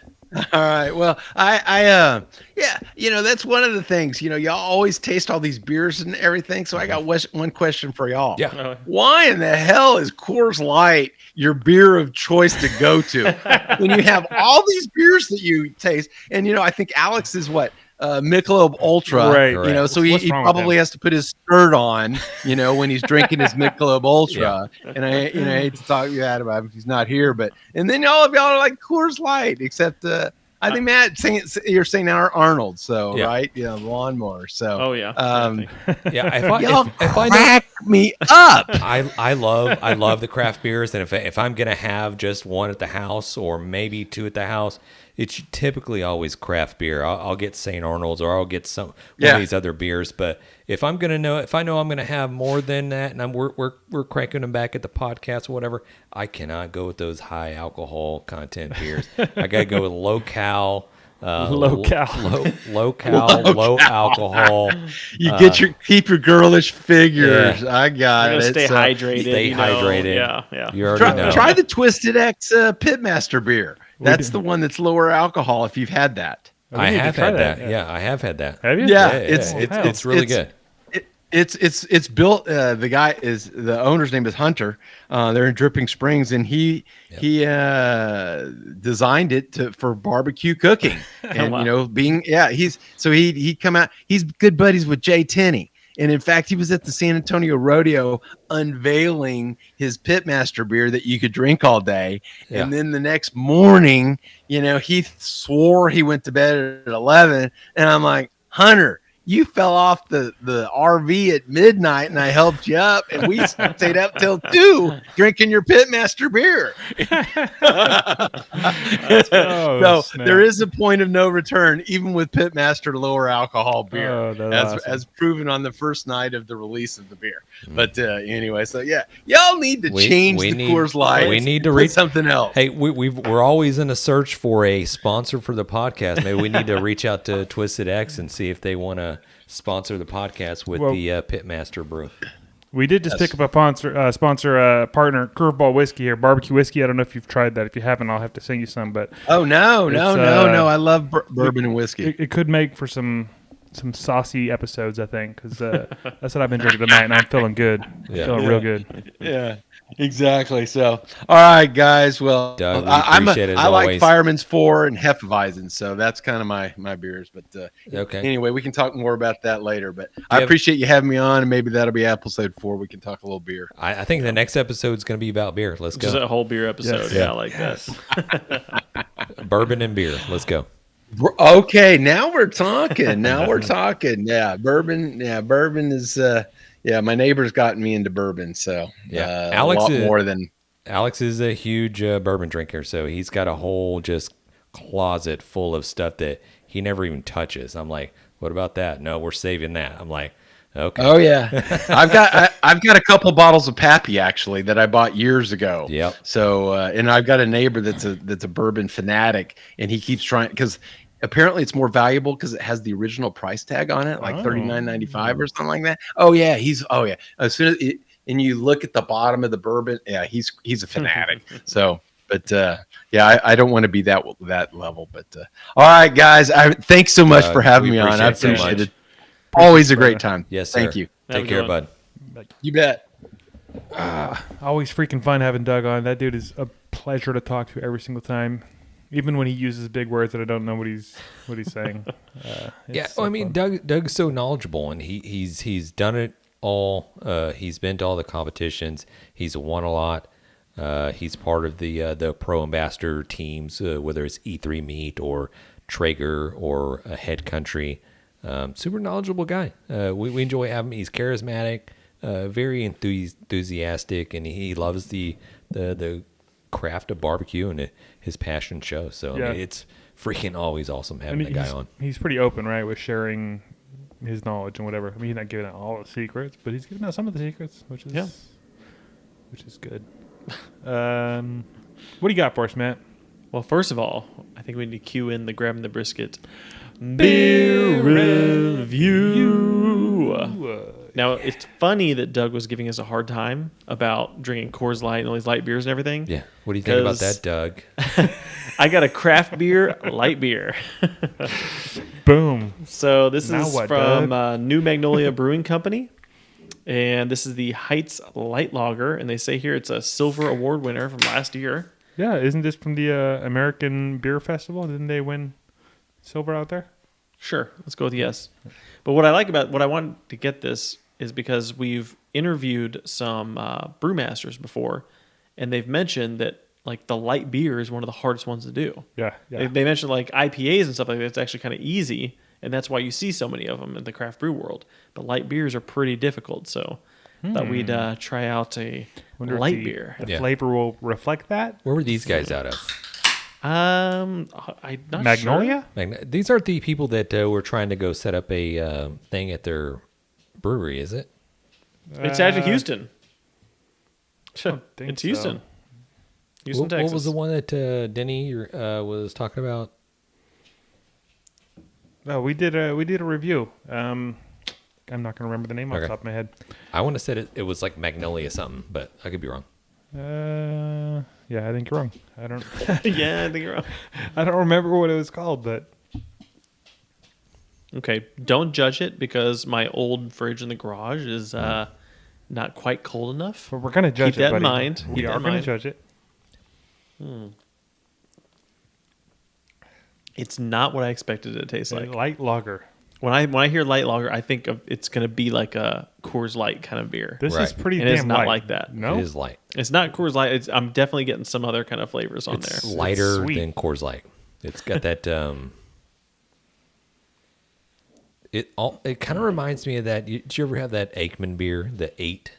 All right. Well, that's one of the things, y'all always taste all these beers and everything. So I got one question for y'all. Yeah. Why in the hell is Coors Light your beer of choice to go to when you have all these beers that you taste? And, I think Alex is what? Michelob Ultra, right? So he probably has to put his skirt on, when he's drinking his Michelob Ultra. Yeah. And I hate to talk bad about him if he's not here, and then all of y'all are like Coors Light, except I think Matt you're saying Arnold, so right, the lawnmower. So if I crack me up. I love the craft beers, and if I'm gonna have just one at the house or maybe 2 at the house, it's typically always craft beer. I'll get St. Arnold's, or I'll get one of these other beers. But if I know I'm gonna have more than that, and we're cranking them back at the podcast or whatever, I cannot go with those high alcohol content beers. I gotta go with low cal, low alcohol. You keep your girlish figures. Yeah. I got it. Stay hydrated. Stay hydrated. Yeah. You already know. Try the Twisted X Pitmaster beer. That's the one that's lower alcohol. If you've had that, I have had that. Yeah, I have had that. Have you? Yeah, it's really good. It's built. The owner's name is Hunter. They're in Dripping Springs, and he designed it for barbecue cooking. And he'd come out. He's good buddies with Jay Tenney. And in fact, he was at the San Antonio Rodeo unveiling his Pitmaster beer that you could drink all day. Yeah. And then the next morning, he swore he went to bed at 11. And I'm like, Hunter, you fell off the RV at midnight, and I helped you up, and we stayed up till 2 drinking your Pitmaster beer. So there is a point of no return, even with Pitmaster lower alcohol beer, as proven on the first night of the release of the beer. But anyway, so y'all need to change the Coors Light. We need to reach something else. Hey, we're always in a search for a sponsor for the podcast. Maybe we need to reach out to Twisted X and see if they want to sponsor the podcast with the Pitmaster brew. We did just pick up a sponsor partner, KURVBALL whiskey here, barbecue whiskey. I don't know if you've tried that. If you haven't, I'll have to sing you some. But no, I love bourbon and whiskey. It could make for some some saucy episodes, I think, because that's what I've been drinking tonight, and I'm feeling good. Yeah. Feeling real good. Yeah, exactly. So, all right, guys. Well, Doug, we I appreciate it as like always. Fireman's 4 and Hefeweizen, so that's kind of my beers. But Okay. anyway, we can talk more about that later. But I have- appreciate you having me on, and maybe that'll be episode 4. We can talk a little beer. I think the next episode is going to be about beer. Let's Just go. a whole beer episode. Yes. Yeah, I like that. Bourbon and beer. Let's go. Okay, now we're talking. Yeah, bourbon. Yeah, bourbon is. My neighbor's gotten me into bourbon, so Yeah. a lot is- more than. Alex is a huge bourbon drinker, so he's got a whole just closet full of stuff that he never even touches. I'm like, what about that? No, we're saving that. I'm like, okay. Oh yeah, I've got a couple bottles of Pappy actually that I bought years ago. Yep. So and I've got a neighbor that's a bourbon fanatic, and he keeps trying because apparently it's more valuable because it has the original price tag on it, like $39.95 or something like that. Oh yeah, as soon as it, and you look at the bottom of the bourbon, yeah, he's a fanatic. So. But I don't want to be that level. But all right, guys, thanks so much for having me on. I appreciate it so appreciate much. it. Always a great time. Yes, sir. Thank you. Have a Take good care, one. bud. You bet. Always freaking fun having Doug on. That dude is a pleasure to talk to every single time, even when he uses big words that I don't know what he's saying. Yeah, so well, I mean, fun. Doug's so knowledgeable, and he's done it all. He's been to all the competitions. He's won a lot. He's part of the pro ambassador teams, whether it's E3 Meat or Traeger or Head Country. Super knowledgeable guy. We enjoy having him. He's charismatic, very enthusiastic, and he loves the craft of barbecue, and his passion shows. So I mean, it's freaking always awesome having the guy on. He's pretty open, right, with sharing his knowledge and whatever. I mean, he's not giving out all the secrets, but he's giving out some of the secrets, which is good. What do you got for us, Matt? Well, first of all, I think we need to cue in the Grabbing the Brisket Beer review. Now, it's funny that Doug was giving us a hard time about drinking Coors Light and all these light beers and everything. Yeah. What do you think about 'Cause- that, Doug? I got a craft beer, light beer. Boom. So this Now is what, from New Magnolia Brewing Company. And this is the Heights Light Lager. And they say here it's a silver award winner from last year. Yeah, isn't this from the American Beer Festival? Didn't they win silver out there? Sure, let's go with yes. But what I like about what I wanted to get this is because we've interviewed some brewmasters before, and they've mentioned that like the light beer is one of the hardest ones to do. Yeah. They mentioned like IPAs and stuff like that. It's actually kind of easy, and that's why you see so many of them in the craft brew world. But light beers are pretty difficult, so thought we'd try out a Wonder if light beer. The flavor will reflect that. Where were these guys out of? I'm not Magnolia? These aren't the people that were trying to go set up a thing at their brewery, is it? Sure. It's actually Houston. don't think It's Houston. so. Houston, What Texas. was the one that Denny was talking about? Oh, we did a review. I'm not going to remember the name off the top of my head. I want to say it was like Magnolia something, but I could be wrong. Yeah, I think you're wrong. I don't. Yeah, I think you're wrong. I don't remember what it was called, but Okay, don't judge it because my old fridge in the garage is not quite cold enough. we're going to judge Keep that it. in buddy. mind. We Keep that are in going to mind. judge it. It's not what I expected it to taste like. Light lager. When I hear light lager, I think of it's going to be like a Coors Light kind of beer. This is Right. pretty And damn it's not light. like that. No, It is light. It's not Coors Light. I'm definitely getting some other kind of flavors on It's there. lighter sweet. than Coors Light. It's got that. It kind of reminds me of that. Did you ever have that Aikman beer, the 8?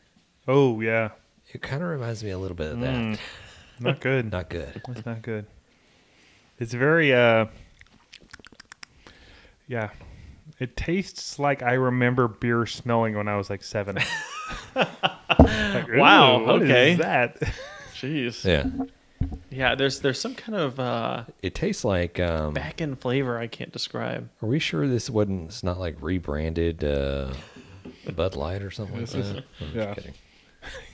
Oh yeah, It kind of reminds me a little bit of that. not good. Not good. That's not good. It's very yeah. It tastes like I remember beer smelling when I was like 7. Like, Wow, ooh, what okay. is that? Jeez. Yeah. Yeah, there's some kind of It tastes like. Are back end flavor I can't describe. we sure this wasn't? It's not like rebranded Bud Light or something like that. I'm yeah. just kidding.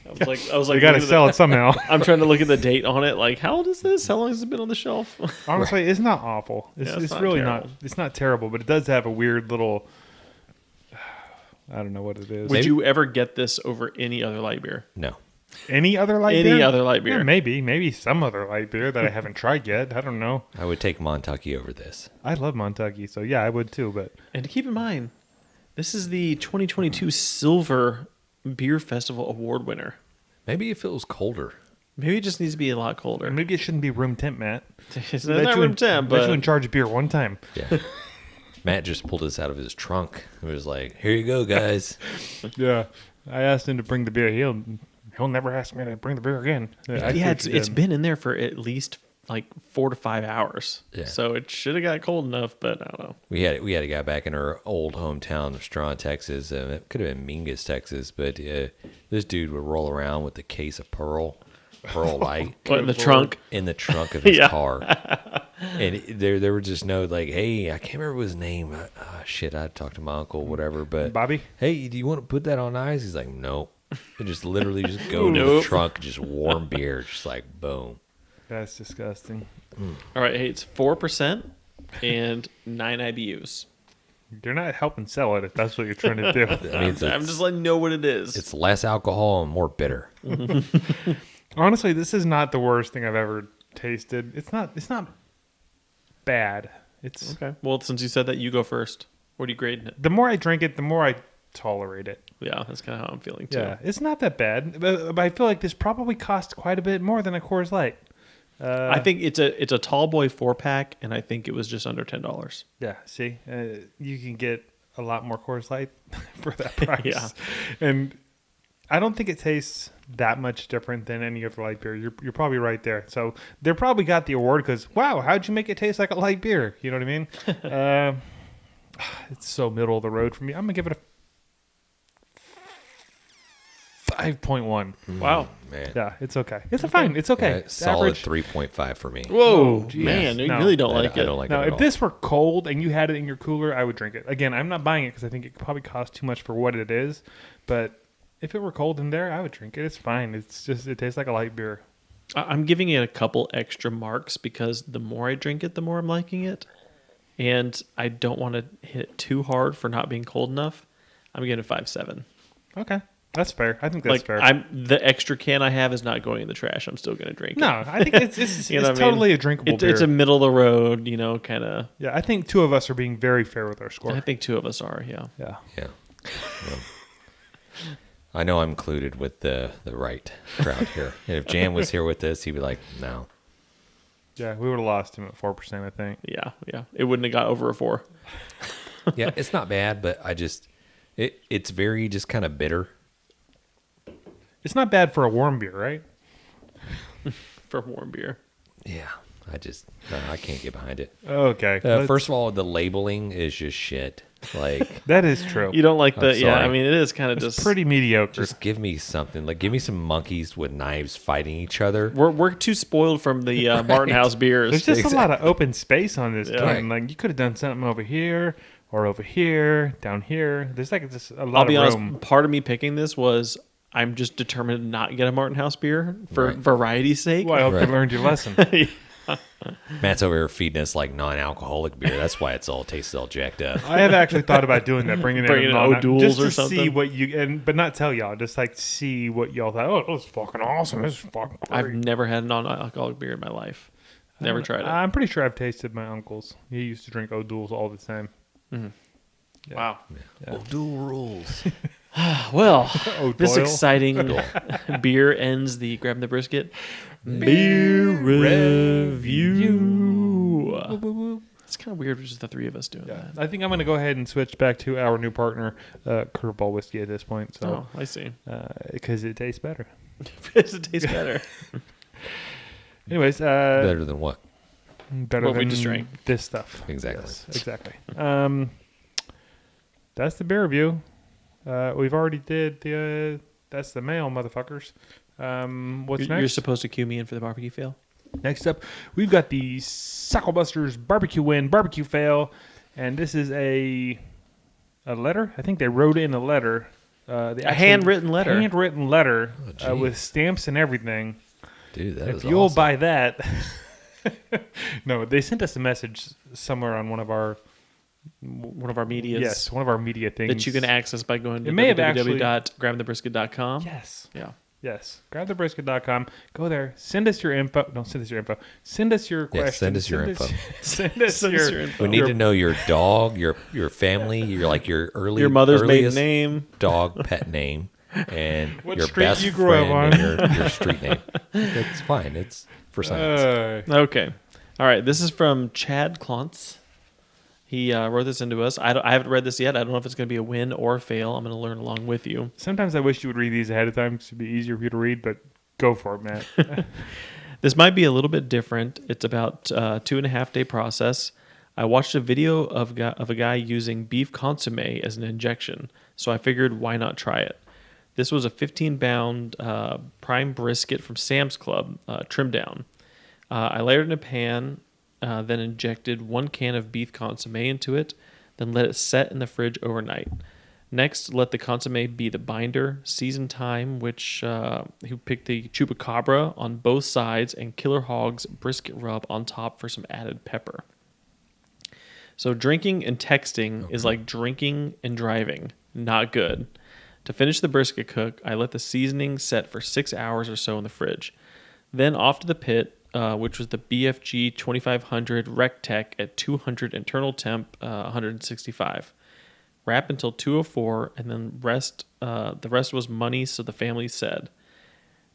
I was like, You got to looking at sell it somehow. I'm trying to look at the date on it. Like, how old is this? How long has it been on the shelf? Honestly, it's not awful. It's Yeah, it's not really terrible. not. It's not terrible, but it does have a weird little I don't know what it is. Would you ever get this over any other light beer? No. Any other light beer? Any other light beer? Yeah, maybe some other light beer that I haven't tried yet. I don't know. I would take Montucky over this. I love Montucky, so yeah, I would too. But And to keep in mind, this is the 2022 Silver Beer Festival Award winner. Maybe if it was colder. Maybe it just needs to be a lot colder. maybe it shouldn't be room temp, Matt. It's not room temp, Let you in but charge of beer one time. Yeah. Matt just pulled this out of his trunk. It was like, here you go, guys. Yeah, I asked him to bring the beer. He'll never ask me to bring the beer again. it's been in there for at least like 4 to 5 hours. Yeah. So it should have got cold enough, but I don't know. We had a guy back in our old hometown of Strawn, Texas. It could have been Mingus, Texas, but this dude would roll around with a case of Pearl Light What, in the trunk? in the trunk of his Yeah. car. And there were just no like, hey, I can't remember his name. Shit, I talked to my uncle, whatever. But Bobby? hey, do you want to put that on ice? He's like, nope. And just literally just go to the Nope. trunk, just warm beer, just like boom. That's disgusting. All right, hey, it's 4% and 9 IBUs. You're not helping sell it if that's what you're trying to do. I mean, I'm just letting you know what it is. it's less alcohol and more bitter. Honestly, this is not the worst thing I've ever tasted. It's not bad. It's Okay. Well, since you said that, you go first. What are you grading it? the more I drink it, the more I tolerate it. Yeah, that's kind of how I'm feeling too. Yeah, it's not that bad, but I feel like this probably costs quite a bit more than a Coors Light. I think it's a tall boy 4-pack, and I think it was just under $10. Yeah, see, you can get a lot more Coors Light for that price. Yeah. And I don't think it tastes that much different than any other light beer. You're probably right there. So they probably got the award because, wow, how'd you make it taste like a light beer? You know what I mean? It's so middle of the road for me. I'm going to give it a 5.1. Wow. Man. Yeah, it's okay. It's a fine. It's okay. Yeah, It's solid average. 3.5 for me. Whoa, geez. man, you No. really don't I like it. don't like Now, it at if all. this were cold and you had it in your cooler, I would drink it. Again, I'm not buying it because I think it probably costs too much for what it is. But if it were cold in there, I would drink it. It's fine. It's just, it tastes like a light beer. I'm giving it a couple extra marks because the more I drink it, the more I'm liking it. And I don't want to hit it too hard for not being cold enough. I'm giving it 5.7. Okay. That's fair. I think that's fair. The extra can I have is not going in the trash. I'm still going to drink No, it. I think it's You know what I totally mean? a drinkable beer. It's a middle of the road, kind of. Yeah, I think two of us are being very fair with our score. I think two of us are, yeah. Yeah. Yeah. Well, I know I'm included with the right crowd here. And if Jan was here with this, he'd be like, no. Yeah, we would have lost him at 4%, I think. Yeah. It wouldn't have got over a 4. Yeah, it's not bad, but it's very just kind of bitter. It's not bad for a warm beer, right? For warm beer. Yeah, I can't get behind it. Okay. First of all, the labeling is just shit. Like, that is true. You don't like I'm yeah, I sorry. mean, it is kind of It's just pretty mediocre. just give me something. Like, give me some monkeys with knives fighting each other. We're too spoiled from the Martin House beers. There's just a lot of open space on this Yeah. can. Like, you could have done something over here or over here, down here. There's like just a lot I'll be of honest, room. part of me picking this was I'm just determined to not get a Martin House beer for Right. variety's sake. Well, I hope Right. you learned your lesson. Matt's over here feeding us like non-alcoholic beer. That's why it's all tastes all jacked up. I have actually thought about doing that, bringing Bringing in in non- O'Doul's just or to see something. what you but not tell y'all, just like see what y'all thought. Oh, this is fucking awesome. This is fucking great. I've never had a non-alcoholic beer in my life. Never tried it. I'm pretty sure I've tasted my uncle's. He used to drink O'Doul's all the time. Yeah. Wow. Dual rules. Well, O'Doyle. this exciting beer ends the Grab the Brisket beer review. It's kind of weird with just the three of us doing Yeah. that. I think I'm going to go ahead and switch back to our new partner, KURVBALL whiskey at this point. So, Oh, I see. because it tastes better. Does it taste better? Anyways, Better than what? better What we than just drank. this stuff. Exactly. Yes, exactly. That's the beer review. We've already did the. That's the mail, motherfuckers. What's You're next? supposed to cue me in for the barbecue fail? Next up, we've got the SUCKLEBUSTERS BBQ FAIL, and this is a letter. I think they wrote in a letter. A handwritten letter. Handwritten letter gee. with stamps and everything. Dude, that If is you'll awesome. buy that. No, they sent us a message somewhere on one of our one of our medias. Yes, one of our media things That you can access by going to It may have actually- www.grabthebrisket.com. Yes. Yeah. Yes. GrabTheBrisket.com. Go there. Send us your info. Don't send us your info. Send us your Yeah, questions. send us your info. Send us your info. We need to know your dog, your family, your mother's maiden earliest name, dog pet name, and What your street best you grew up friend on. and your street name. It's fine. It's for science. Okay. All right. This is from Chad Clontz. He wrote this into us. I haven't read this yet. I don't know if it's going to be a win or a fail. I'm going to learn along with you. Sometimes I wish you would read these ahead of time because it'd be easier for you to read, but go for it, Matt. This might be a little bit different. It's about 2.5 day process. I watched a video of a guy using beef consomme as an injection, so I figured why not try it. This was a 15-pound prime brisket from Sam's Club, trimmed down. I layered it in a pan, then injected 1 can of beef consomme into it, then let it set in the fridge overnight. Next, let the consomme be the binder. Season thyme, which he picked the chupacabra on both sides, and Killer Hog's brisket rub on top for some added pepper. So drinking and texting is like drinking and driving. Not good. To finish the brisket cook, I let the seasoning set for 6 hours or so in the fridge. Then off to the pit, which was the BFG 2500 Rec Tech at 200 internal temp, 165. Wrap until 204, and then the rest was money, so the family said.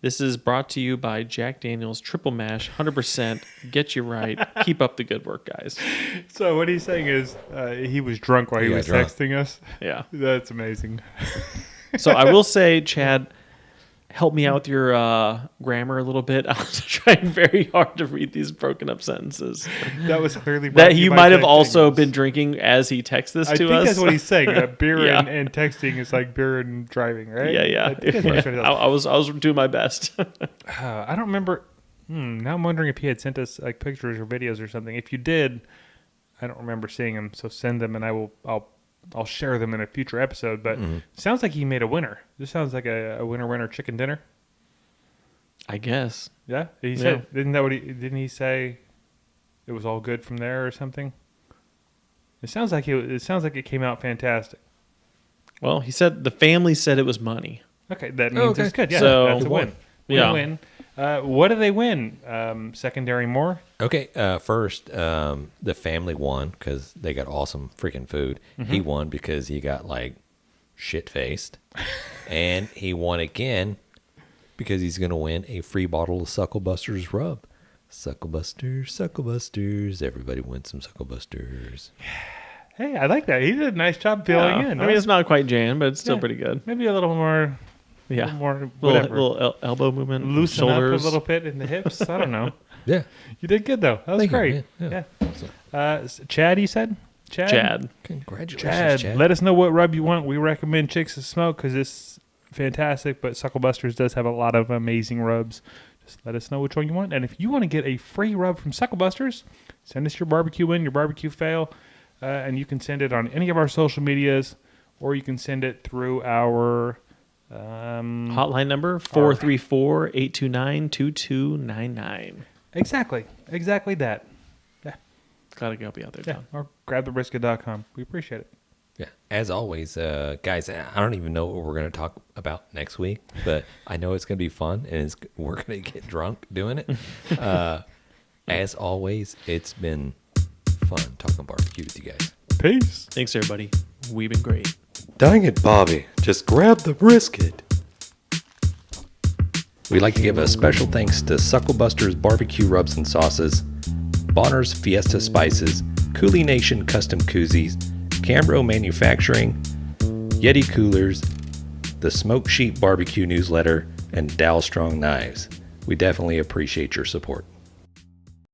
This is brought to you by Jack Daniel's Triple Mash, 100%. Get you right. Keep up the good work, guys. So what he's saying is he was drunk while he was drunk. texting us. Yeah. That's amazing. So I will say, Chad, help me out with your grammar a little bit. I was trying very hard to read these broken up sentences. That was clearly brought That to you he by might have texting also us. been drinking as he texts this I to think us. that's what he's saying. Beer Yeah. and texting is like beer and driving, right? Yeah. I think that's what he's trying to tell us. I was doing my best. I don't remember. Now I'm wondering if he had sent us like pictures or videos or something. If you did, I don't remember seeing them. So send them, and I'll share them in a future episode. But it sounds like he made a winner. This sounds like a winner chicken dinner. I guess. Yeah, he said. Didn't he say it was all good from there or something? It sounds like it came out fantastic. Well, he said the family said it was money. Okay, that means it's good. Yeah, So- that's a win. Yeah. Win. What do they win? Secondary more? Okay, first, the family won because they got awesome freaking food. He won because he got like shit-faced. And he won again because he's going to win a free bottle of SUCKLEBUSTERS rub. SUCKLEBUSTERS. Everybody wins some SUCKLEBUSTERS. Hey, I like that. He did a nice job filling in. I mean, it's not quite Jan, but it's still pretty good. Maybe a little more. Yeah. A little more. Whatever. Little elbow movement. Loosen shoulders. up a little bit in the hips. I don't know. Yeah. You did good though. That was Thank you, great. man. Yeah. Chad, you said? Chad. Congratulations, Chad. Let us know what rub you want. We recommend Chicks to Smoke because it's fantastic, but SUCKLEBUSTERS does have a lot of amazing rubs. Just let us know which one you want. And if you want to get a free rub from SUCKLEBUSTERS, send us your barbecue win, your barbecue fail, and you can send it on any of our social medias, or you can send it through our Hotline number 434-829-2299. Exactly that. Glad I could help you out there, Yeah, John. or grabthebrisket.com. We appreciate it. Yeah. As always, guys, I don't even know what we're going to talk about next week, but I know it's going to be fun, and we're going to get drunk doing it. As always, it's been fun talking barbecue with you guys. Peace. Thanks, everybody. We've been great. Dang it, Bobby. Just grab the brisket. We'd like to give a special thanks to SUCKLEBUSTERS Barbecue Rubs and Sauces, Bonner's Fiesta Spices, Cooley Nation Custom Koozies, Cambro Manufacturing, Yeti Coolers, the Smoke Sheep Barbecue Newsletter, and Dow Strong Knives. We definitely appreciate your support.